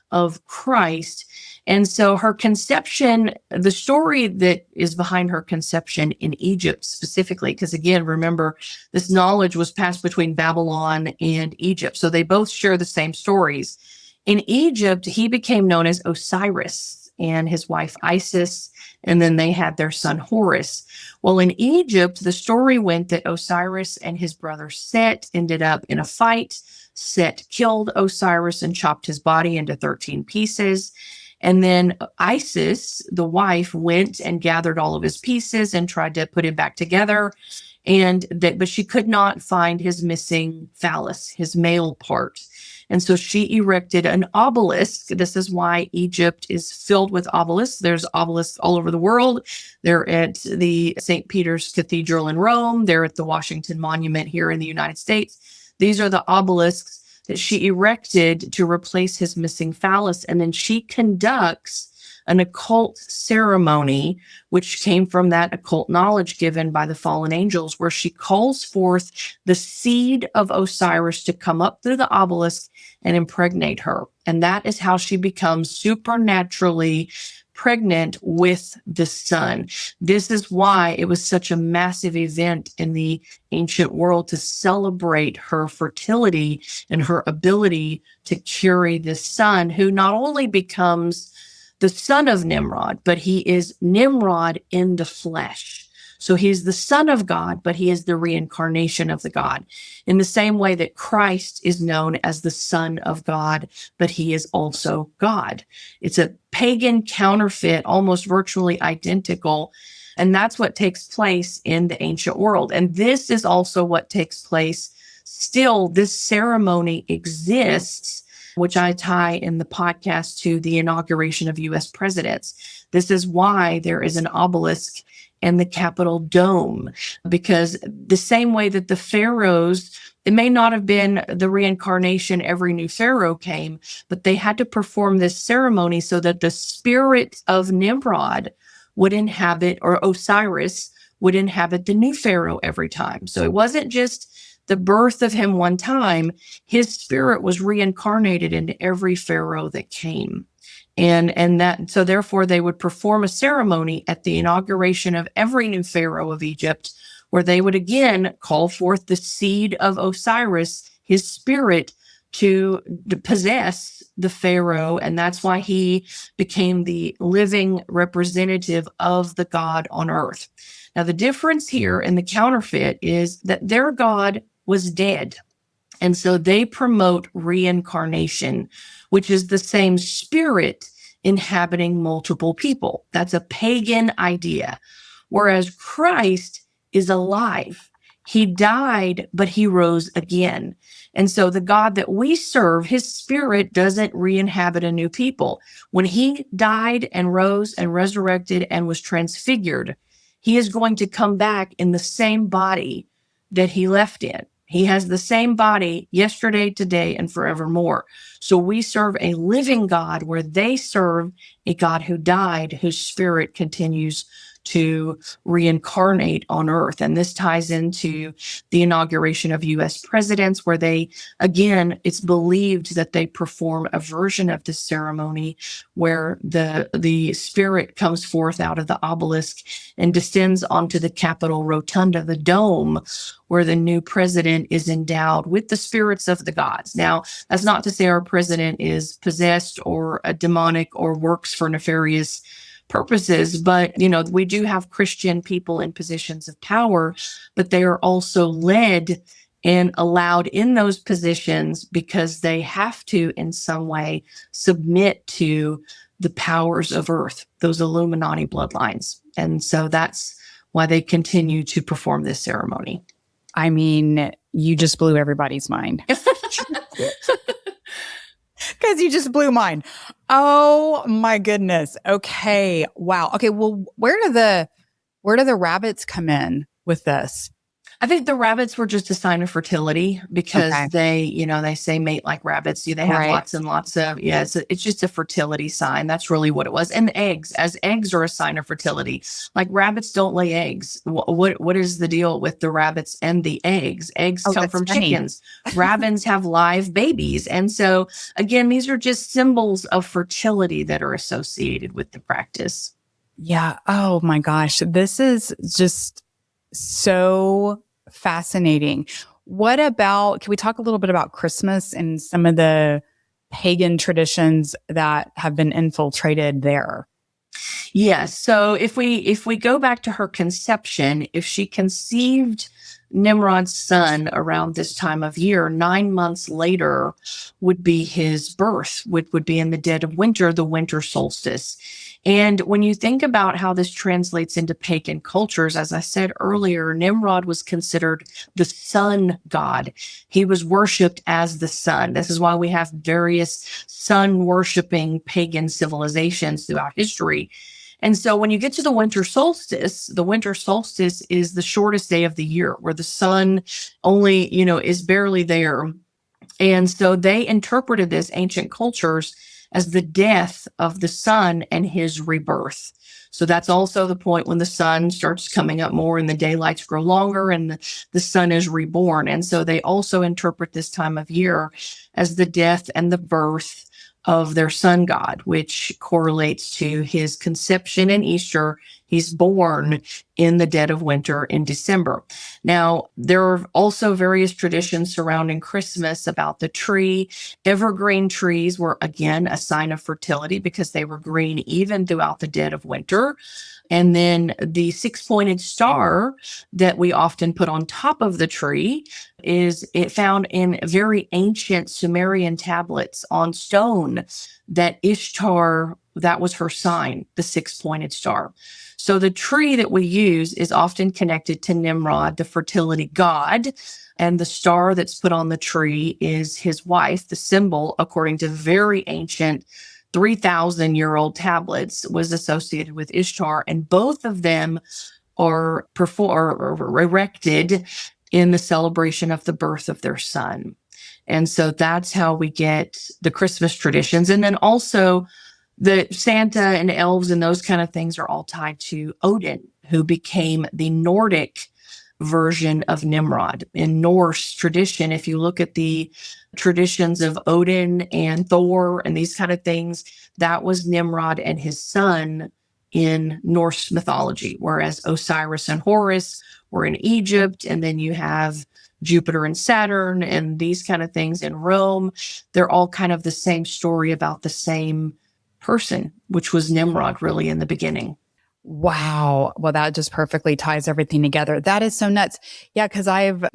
Speaker 2: of Christ. And so her conception, the story that is behind her conception in Egypt specifically, because again, remember, this knowledge was passed between Babylon and Egypt. So they both share the same stories. In Egypt, he became known as Osiris and his wife Isis, and then they had their son Horus. Well, in Egypt, the story went that Osiris and his brother Set ended up in a fight. Set killed Osiris and chopped his body into 13 pieces. And then Isis, the wife, went and gathered all of his pieces and tried to put him back together. But she could not find his missing phallus, his male part. And so she erected an obelisk. This is why Egypt is filled with obelisks. There's obelisks all over the world. They're at the St. Peter's Cathedral in Rome. They're at the Washington Monument here in the United States. These are the obelisks that she erected to replace his missing phallus. And then she conducts an occult ceremony, which came from that occult knowledge given by the fallen angels, where she calls forth the seed of Osiris to come up through the obelisk and impregnate her. And that is how she becomes supernaturally pregnant with the sun. This is why it was such a massive event in the ancient world to celebrate her fertility and her ability to carry the son, who not only becomes the son of Nimrod, but he is Nimrod in the flesh. So he's the son of God, but he is the reincarnation of the God. In the same way that Christ is known as the Son of God, but he is also God. It's a pagan counterfeit, almost virtually identical. And that's what takes place in the ancient world. And this is also what takes place still. This ceremony exists, which I tie in the podcast to the inauguration of US presidents. This is why there is an obelisk and the Capitol dome, because the same way that the pharaohs, it may not have been the reincarnation, every new pharaoh came, but they had to perform this ceremony so that the spirit of Nimrod would inhabit, or Osiris would inhabit the new pharaoh every time. So it wasn't just the birth of him one time, his spirit was reincarnated into every pharaoh that came. So therefore they would perform a ceremony at the inauguration of every new pharaoh of Egypt, where they would again call forth the seed of Osiris, his spirit, to possess the pharaoh. And that's why he became the living representative of the God on earth. Now, the difference here in the counterfeit is that their God was dead. And so they promote reincarnation, which is the same spirit inhabiting multiple people. That's a pagan idea. Whereas Christ is alive. He died, but he rose again. And so the God that we serve, his spirit doesn't re-inhabit a new people. When he died and rose and resurrected and was transfigured, he is going to come back in the same body that he left in. He has the same body yesterday, today, and forevermore. So we serve a living God, where they serve a God who died, whose spirit continues to reincarnate on earth. And this ties into the inauguration of US presidents, where they, again, it's believed that they perform a version of this ceremony where the spirit comes forth out of the obelisk and descends onto the Capitol rotunda, the dome, where the new president is endowed with the spirits of the gods. Now, that's not to say our president is possessed or a demonic or works for nefarious purposes, but we do have Christian people in positions of power, but they are also led and allowed in those positions because they have to, in some way, submit to the powers of earth, those Illuminati bloodlines. And so that's why they continue to perform this ceremony.
Speaker 1: I mean, you just blew everybody's mind. Because you just blew mine. Oh my goodness. Okay. Wow. Okay. Well, where do the rabbits come in with this?
Speaker 2: I think the rabbits were just a sign of fertility because they say mate like rabbits. They have lots and lots of, it's just a fertility sign. That's really what it was. And eggs are a sign of fertility. Like rabbits don't lay eggs. What is the deal with the rabbits and the eggs? Eggs come from chickens. Rabbits have live babies. And so again, these are just symbols of fertility that are associated with the practice.
Speaker 1: Yeah. Oh my gosh. This is just so fascinating. Can we talk a little bit about Christmas and some of the pagan traditions that have been infiltrated there?
Speaker 2: Yes. So if we go back to her conception, if she conceived Nimrod's son around this time of year, 9 months later would be his birth, which would be in the dead of winter, the winter solstice. And when you think about how this translates into pagan cultures, as I said earlier, Nimrod was considered the sun god. He was worshipped as the sun. This is why we have various sun worshiping pagan civilizations throughout history. And so when you get to the winter solstice is the shortest day of the year where the sun only, is barely there. And so they interpreted this, ancient cultures, as the death of the sun and his rebirth. So that's also the point when the sun starts coming up more and the daylights grow longer and the sun is reborn. And so they also interpret this time of year as the death and the birth of their sun god, which correlates to his conception in Easter. He's born in the dead of winter in December. Now, there are also various traditions surrounding Christmas about the tree. Evergreen trees were, again, a sign of fertility because they were green even throughout the dead of winter. And then the six-pointed star that we often put on top of the tree is found in very ancient Sumerian tablets on stone that Ishtar, that was her sign, the six-pointed star. So the tree that we use is often connected to Nimrod, the fertility god, and the star that's put on the tree is his wife. The symbol, according to very ancient 3,000-year-old tablets, was associated with Ishtar, and both of them are erected in the celebration of the birth of their son. And so that's how we get the Christmas traditions. And then also the Santa and elves and those kind of things are all tied to Odin, who became the Nordic version of Nimrod. In Norse tradition, if you look at the traditions of Odin and Thor and these kind of things, that was Nimrod and his son in Norse mythology, whereas Osiris and Horus were in Egypt, and then you have Jupiter and Saturn and these kind of things in Rome. They're all kind of the same story about the same person, which was Nimrod really in the beginning.
Speaker 1: Wow. Well, that just perfectly ties everything together. That is so nuts. Yeah, because I've,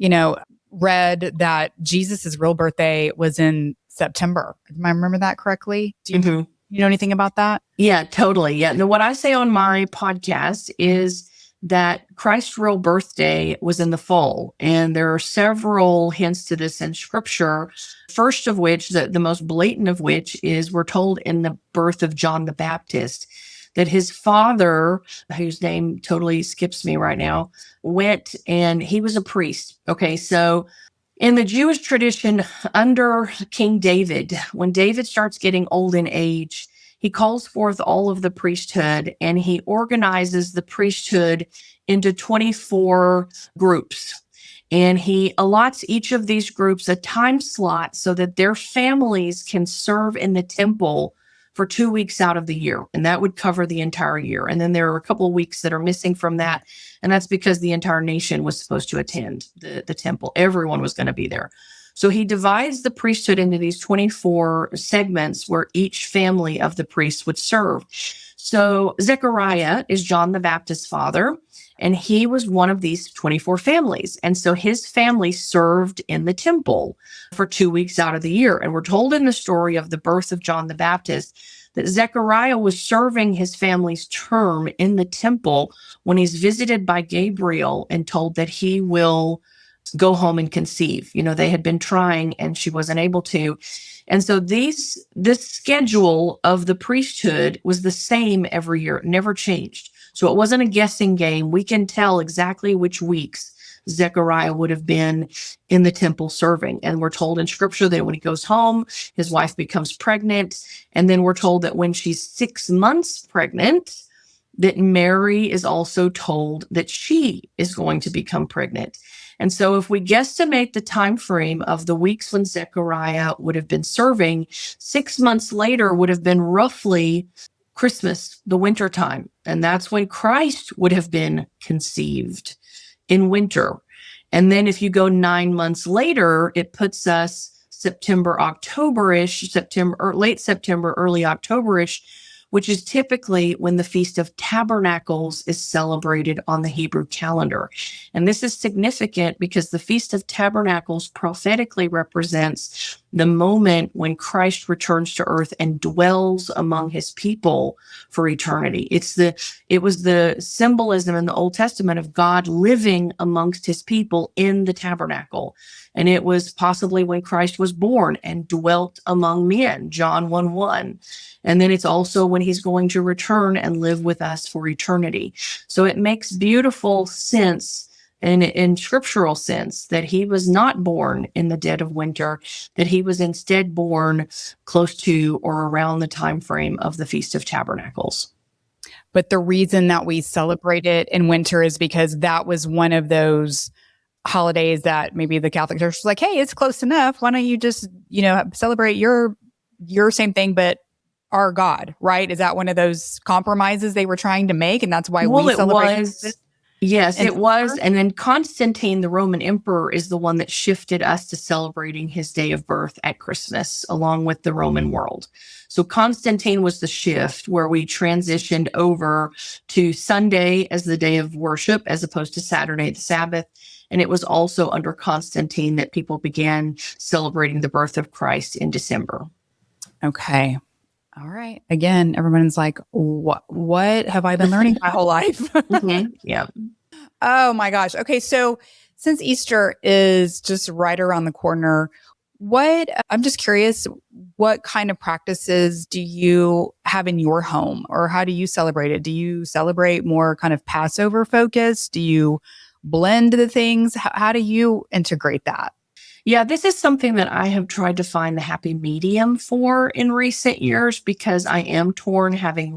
Speaker 1: read that Jesus's real birthday was in September. Am I remember that correctly? Do you know anything about that?
Speaker 2: Yeah, totally. Yeah. Now, what I say on my podcast is that Christ's real birthday was in the fall. And there are several hints to this in scripture. First of which, the most blatant of which is we're told in the birth of John the Baptist that his father, whose name totally skips me right now, went and he was a priest. Okay, so in the Jewish tradition under King David, when David starts getting old in age, he calls forth all of the priesthood and he organizes the priesthood into 24 groups. And he allots each of these groups a time slot so that their families can serve in the temple for 2 weeks out of the year. And that would cover the entire year. And then there are a couple of weeks that are missing from that. And that's because the entire nation was supposed to attend the temple. Everyone was going to be there. So he divides the priesthood into these 24 segments where each family of the priests would serve. So Zechariah is John the Baptist's father, and he was one of these 24 families. And so his family served in the temple for 2 weeks out of the year. And we're told in the story of the birth of John the Baptist that Zechariah was serving his family's term in the temple when he's visited by Gabriel and told that he will go home and conceive. They had been trying and she wasn't able to. And so this schedule of the priesthood was the same every year. It never changed. So it wasn't a guessing game. We can tell exactly which weeks Zechariah would have been in the temple serving. And we're told in scripture that when he goes home, his wife becomes pregnant. And then we're told that when she's 6 months pregnant, that Mary is also told that she is going to become pregnant. And so if we guesstimate the time frame of the weeks when Zechariah would have been serving, 6 months later would have been roughly Christmas, the winter time. And that's when Christ would have been conceived in winter. And then if you go 9 months later, it puts us September, October-ish, late September, early October-ish, which is typically when the Feast of Tabernacles is celebrated on the Hebrew calendar. And this is significant because the Feast of Tabernacles prophetically represents the moment when Christ returns to earth and dwells among his people for eternity. It was the symbolism in the Old Testament of God living amongst his people in the tabernacle. And it was possibly when Christ was born and dwelt among men, John 1:1. And then it's also when he's going to return and live with us for eternity. So it makes beautiful sense in scriptural sense that he was not born in the dead of winter, that he was instead born close to or around the time frame of the Feast of Tabernacles.
Speaker 1: But the reason that we celebrate it in winter is because that was one of those holidays that maybe the Catholic Church was like, hey, it's close enough. Why don't you just, celebrate your same thing, but our God, right? Is that one of those compromises they were trying to make? And that's why we celebrate this?
Speaker 2: Yes, it was. And then Constantine, the Roman emperor, is the one that shifted us to celebrating his day of birth at Christmas, along with the Roman world. So Constantine was the shift where we transitioned over to Sunday as the day of worship, as opposed to Saturday, the Sabbath. And it was also under Constantine that people began celebrating the birth of Christ in December.
Speaker 1: Okay. All right. Again, everyone's like, what have I been learning my whole life?
Speaker 2: Mm-hmm. Yeah.
Speaker 1: Oh my gosh. Okay. So since Easter is just right around the corner, I'm just curious, what kind of practices do you have in your home, or how do you celebrate it? Do you celebrate more kind of Passover focused? Do you blend the things? How do you integrate that?
Speaker 2: Yeah, this is something that I have tried to find the happy medium for in recent years, because I am torn, having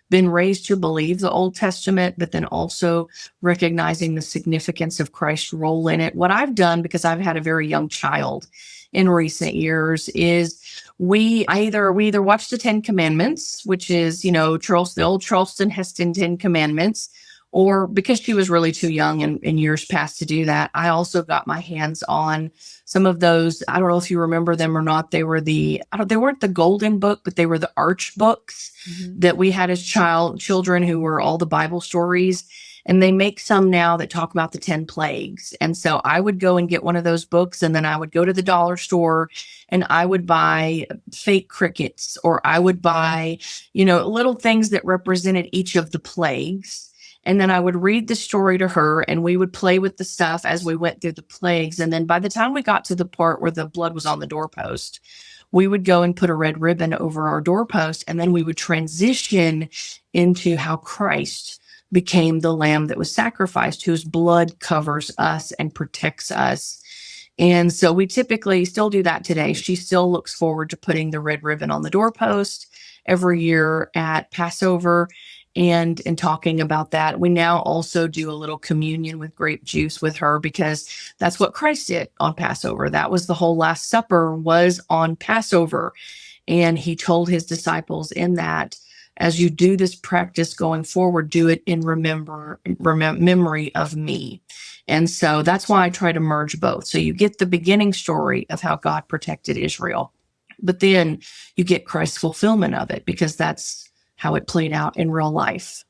Speaker 2: been raised to believe the Old Testament, but then also recognizing the significance of Christ's role in it. What I've done, because I've had a very young child in recent years, is we either watch the 10 Commandments, which is, the old Charleston Heston 10 Commandments, or because she was really too young in years past to do that, I also got my hands on some of those. I don't know if you remember them or not. They were they weren't the Golden Book, but they were the Arch books that we had as children, who were all the Bible stories. And they make some now that talk about the 10 plagues. And so I would go and get one of those books, and then I would go to the dollar store and I would buy fake crickets, or I would buy, little things that represented each of the plagues. And then I would read the story to her, and we would play with the stuff as we went through the plagues. And then by the time we got to the part where the blood was on the doorpost, we would go and put a red ribbon over our doorpost. And then we would transition into how Christ became the lamb that was sacrificed, whose blood covers us and protects us. And so we typically still do that today. She still looks forward to putting the red ribbon on the doorpost every year at Passover. And in talking about that, we now also do a little communion with grape juice with her, because that's what Christ did on Passover. That was the whole Last Supper, was on Passover. And he told his disciples in that, as you do this practice going forward, do it in memory of me. And so that's why I try to merge both. So you get the beginning story of how God protected Israel, but then you get Christ's fulfillment of it, because that's how it played out in real life.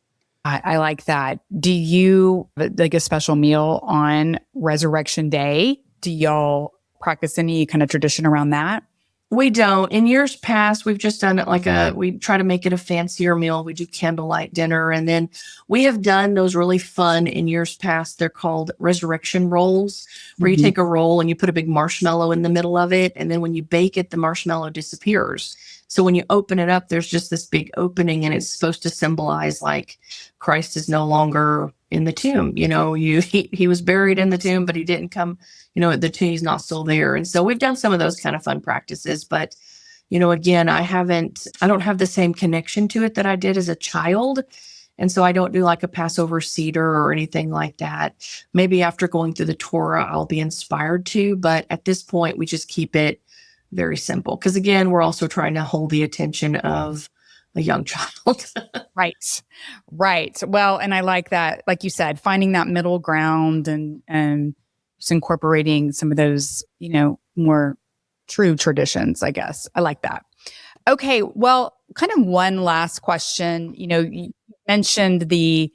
Speaker 1: I like that. Do you like a special meal on Resurrection Day? Do y'all practice any kind of tradition around that?
Speaker 2: We don't. In years past, we've just done it we try to make it a fancier meal. We do candlelight dinner. And then we have done those really fun in years past. They're called resurrection rolls, where you take a roll and you put a big marshmallow in the middle of it. And then when you bake it, the marshmallow disappears. So when you open it up, there's just this big opening, and it's supposed to symbolize like Christ is no longer in the tomb. He was buried in the tomb, but he didn't come, the tomb, he's not still there. And so we've done some of those kind of fun practices, but again, I don't have the same connection to it that I did as a child. And so I don't do like a Passover Seder or anything like that. Maybe after going through the Torah, I'll be inspired to, but at this point, we just keep it very simple. Because again, we're also trying to hold the attention of a young child.
Speaker 1: Right. Well, and I like that, like you said, finding that middle ground and just incorporating some of those, more true traditions, I guess. I like that. Okay. Well, kind of one last question. You mentioned the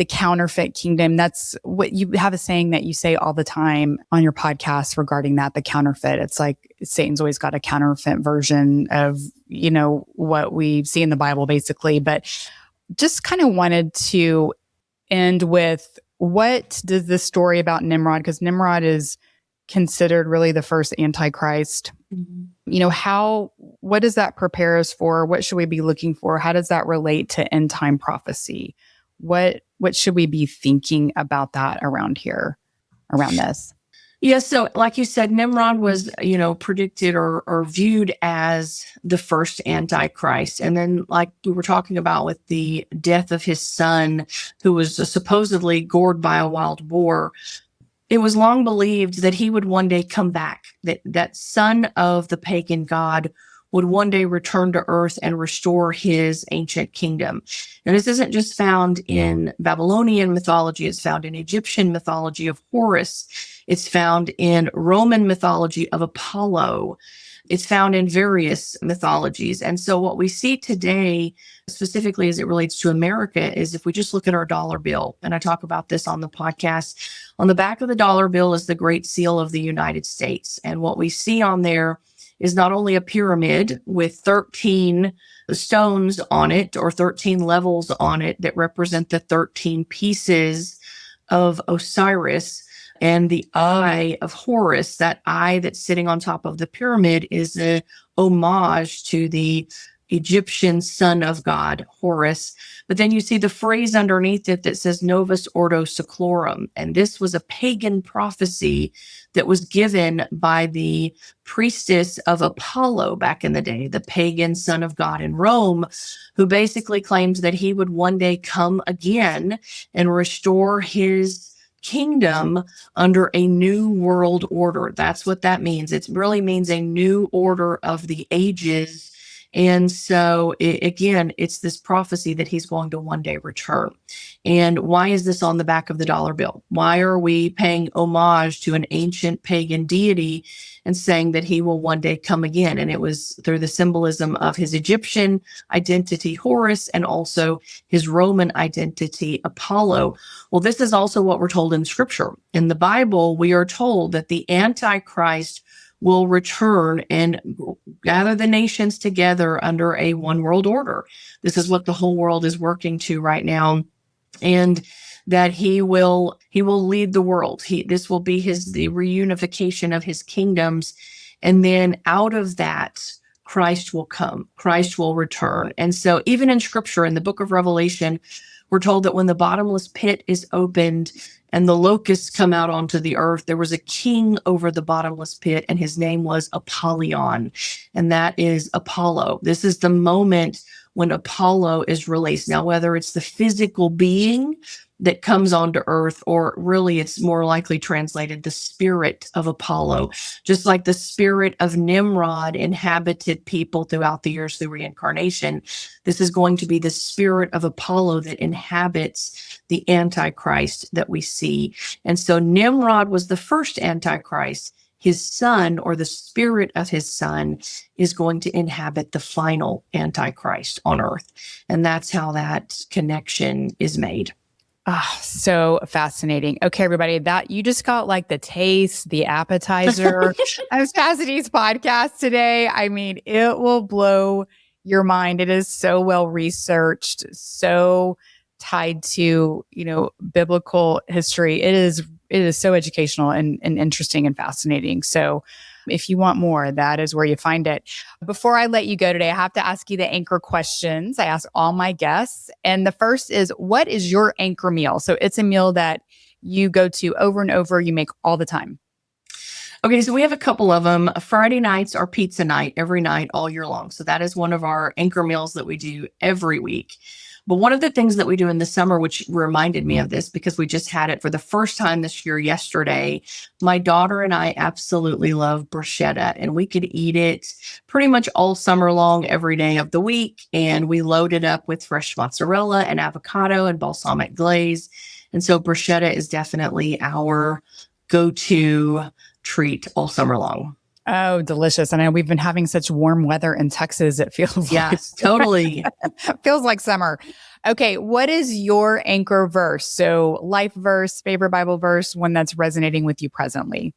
Speaker 1: counterfeit kingdom. That's what you have a saying that you say all the time on your podcast regarding that, the counterfeit. It's like Satan's always got a counterfeit version of, what we see in the Bible, basically. But just kind of wanted to end with, what does this story about Nimrod, because Nimrod is considered really the first Antichrist. What does that prepare us for? What should we be looking for? How does that relate to end time prophecy? What should we be thinking about that around this?
Speaker 2: Yes. So like you said, Nimrod was, predicted or viewed as the first Antichrist. And then like we were talking about with the death of his son, who was supposedly gored by a wild boar, it was long believed that he would one day come back, that son of the pagan god would one day return to earth and restore his ancient kingdom. And this isn't just found in Babylonian mythology, it's found in Egyptian mythology of Horus. It's found in Roman mythology of Apollo. It's found in various mythologies. And so what we see today, specifically as it relates to America, is if we just look at our dollar bill, and I talk about this on the podcast, on the back of the dollar bill is the Great Seal of the United States. And what we see on there is not only a pyramid with 13 stones on it, or 13 levels on it that represent the 13 pieces of Osiris, and the eye of Horus. That eye that's sitting on top of the pyramid is a homage to the Egyptian son of God, Horus. But then you see the phrase underneath it that says Novus Ordo Seclorum. And this was a pagan prophecy that was given by the priestess of Apollo back in the day, the pagan son of God in Rome, who basically claims that he would one day come again and restore his kingdom under a new world order. That's what that means. It really means a new order of the ages. And so again, it's this prophecy that he's going to one day return. And why is this on the back of the dollar bill? Why are we paying homage to an ancient pagan deity and saying that he will one day come again? And it was through the symbolism of his Egyptian identity, Horus, and also his Roman identity, Apollo. Well, this is also what we're told in Scripture. In the Bible, we are told that the Antichrist will return and gather the nations together under a one world order. This is what the whole world is working to right now. And that he will lead the world. This will be the reunification of his kingdoms. And then out of that, Christ will come. Christ will return. And so even in Scripture, in the book of Revelation, we're told that when the bottomless pit is opened and the locusts come out onto the earth, there was a king over the bottomless pit, and his name was Apollyon, and that is Apollo. This is the moment when Apollo is released. Now, whether it's the physical being that comes onto earth, or really it's more likely translated the spirit of Apollo, just like the spirit of Nimrod inhabited people throughout the years through reincarnation. This is going to be the spirit of Apollo that inhabits the Antichrist that we see. And so Nimrod was the first Antichrist. His son, or the spirit of his son, is going to inhabit the final Antichrist on earth. And that's how that connection is made.
Speaker 1: So fascinating. Okay, everybody, that you just got like the taste, the appetizer of Chastity's podcast today. I mean, it will blow your mind. It is so well researched, so tied to, biblical history. It is so educational and interesting and fascinating. So if you want more, that is where you find it. Before I let you go today, I have to ask you the anchor questions I ask all my guests. And the first is, what is your anchor meal? So it's a meal that you go to over and over, you make all the time.
Speaker 2: Okay, so we have a couple of them. Friday nights are pizza night every night all year long. So that is one of our anchor meals that we do every week. But one of the things that we do in the summer, which reminded me of this because we just had it for the first time this year, yesterday, my daughter and I absolutely love bruschetta, and we could eat it pretty much all summer long, every day of the week. And we load it up with fresh mozzarella and avocado and balsamic glaze. And so bruschetta is definitely our go-to treat all summer long.
Speaker 1: Oh, delicious. And I know we've been having such warm weather in Texas. It feels
Speaker 2: Yes, totally.
Speaker 1: feels like summer. Okay. What is your anchor verse? So life verse, favorite Bible verse, one that's resonating with you presently.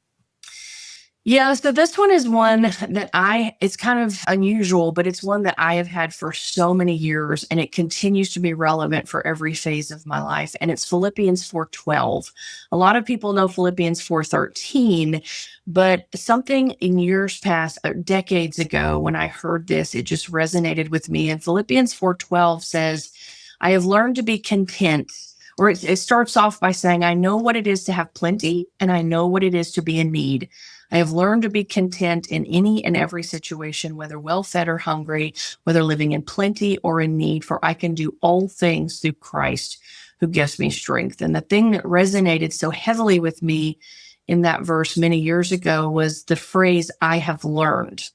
Speaker 2: Yeah, so this one is one that it's kind of unusual, but it's one that I have had for so many years, and it continues to be relevant for every phase of my life. And it's Philippians 4:12. A lot of people know Philippians 4:13, but something in years past, decades ago, when I heard this, it just resonated with me. And Philippians 4:12 says, I have learned to be content. Or it starts off by saying, I know what it is to have plenty, and I know what it is to be in need. I have learned to be content in any and every situation, whether well-fed or hungry, whether living in plenty or in need, for I can do all things through Christ who gives me strength. And the thing that resonated so heavily with me in that verse many years ago was the phrase, I have learned.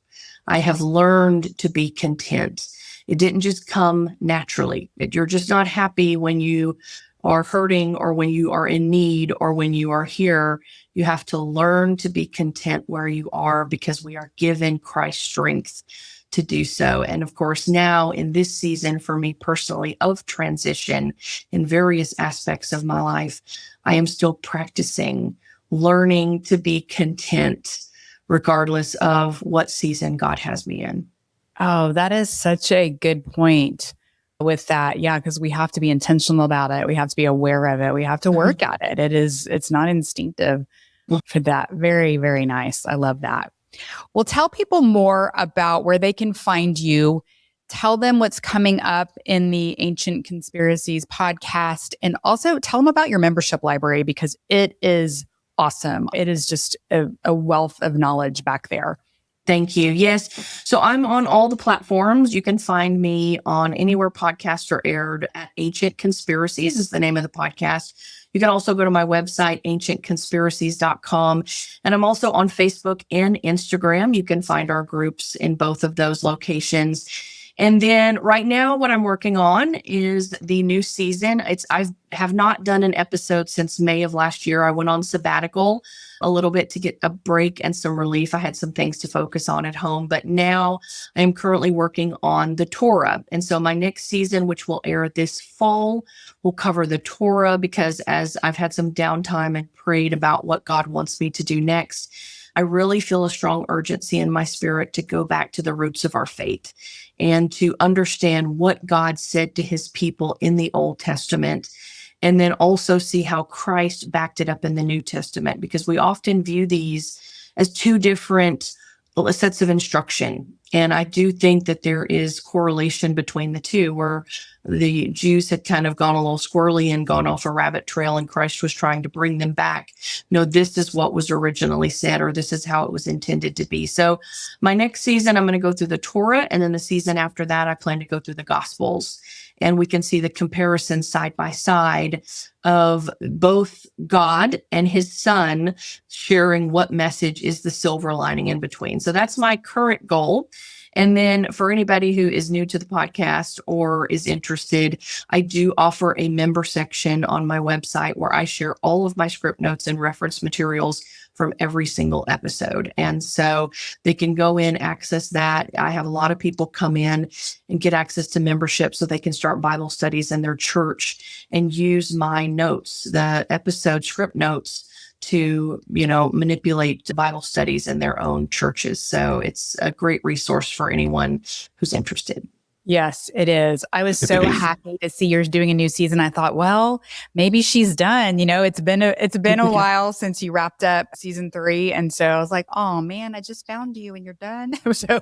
Speaker 2: I have learned to be content. It didn't just come naturally. You're just not happy when you are hurting or when you are in need or when you are here. You have to learn to be content where you are because we are given Christ's strength to do so. And of course, now in this season for me personally of transition in various aspects of my life, I am still practicing learning to be content regardless of what season God has me in.
Speaker 1: Oh, that is such a good point with that. Yeah, because we have to be intentional about it. We have to be aware of it. We have to work at it. It's not instinctive for that. Very, very nice. I love that. Well, tell people more about where they can find you. Tell them what's coming up in the Ancient Conspiracies podcast, and also tell them about your membership library because it is awesome. It is just a wealth of knowledge back there.
Speaker 2: Thank you. Yes. So I'm on all the platforms. You can find me on anywhere podcasts are aired at Ancient Conspiracies is the name of the podcast. You can also go to my website, ancientconspiracies.com. And I'm also on Facebook and Instagram. You can find our groups in both of those locations. And then right now, what I'm working on is the new season. I have not done an episode since May of last year. I went on sabbatical a little bit to get a break and some relief. I had some things to focus on at home, but now I am currently working on the Torah. And so my next season, which will air this fall, will cover the Torah because as I've had some downtime and prayed about what God wants me to do next, I really feel a strong urgency in my spirit to go back to the roots of our faith and to understand what God said to his people in the Old Testament, and then also see how Christ backed it up in the New Testament, because we often view these as two different sets of instruction. And I do think that there is correlation between the two, where the Jews had kind of gone a little squirrely and gone off a rabbit trail, and Christ was trying to bring them back. No, this is what was originally said, or this is how it was intended to be. So my next season, I'm going to go through the Torah, and then the season after that, I plan to go through the Gospels. And we can see the comparison side by side of both God and his son sharing what message is the silver lining in between. So that's my current goal. And then for anybody who is new to the podcast or is interested, I do offer a member section on my website where I share all of my script notes and reference materials from every single episode. And so they can go in, access that. I have a lot of people come in and get access to membership so they can start Bible studies in their church and use my notes, the episode script notes, to, manipulate Bible studies in their own churches. So it's a great resource for anyone who's interested.
Speaker 1: Yes, it is. I was so happy to see you're doing a new season. I thought, well, maybe she's done. It's been a while since you wrapped up season 3. And so I was like, oh man, I just found you and you're done. So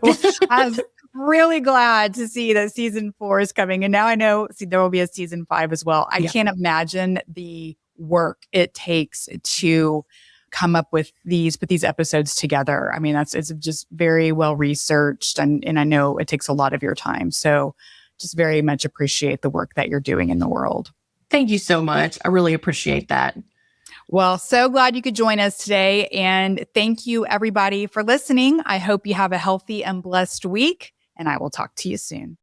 Speaker 1: I was really glad to see that season 4 is coming. And now I know there will be a season 5 as well. I can't imagine the work it takes to come up with put these episodes together. I mean, it's just very well researched, and I know it takes a lot of your time. So just very much appreciate the work that you're doing in the world.
Speaker 2: Thank you so much. I really appreciate that.
Speaker 1: Well, so glad you could join us today. And thank you everybody for listening. I hope you have a healthy and blessed week, and I will talk to you soon.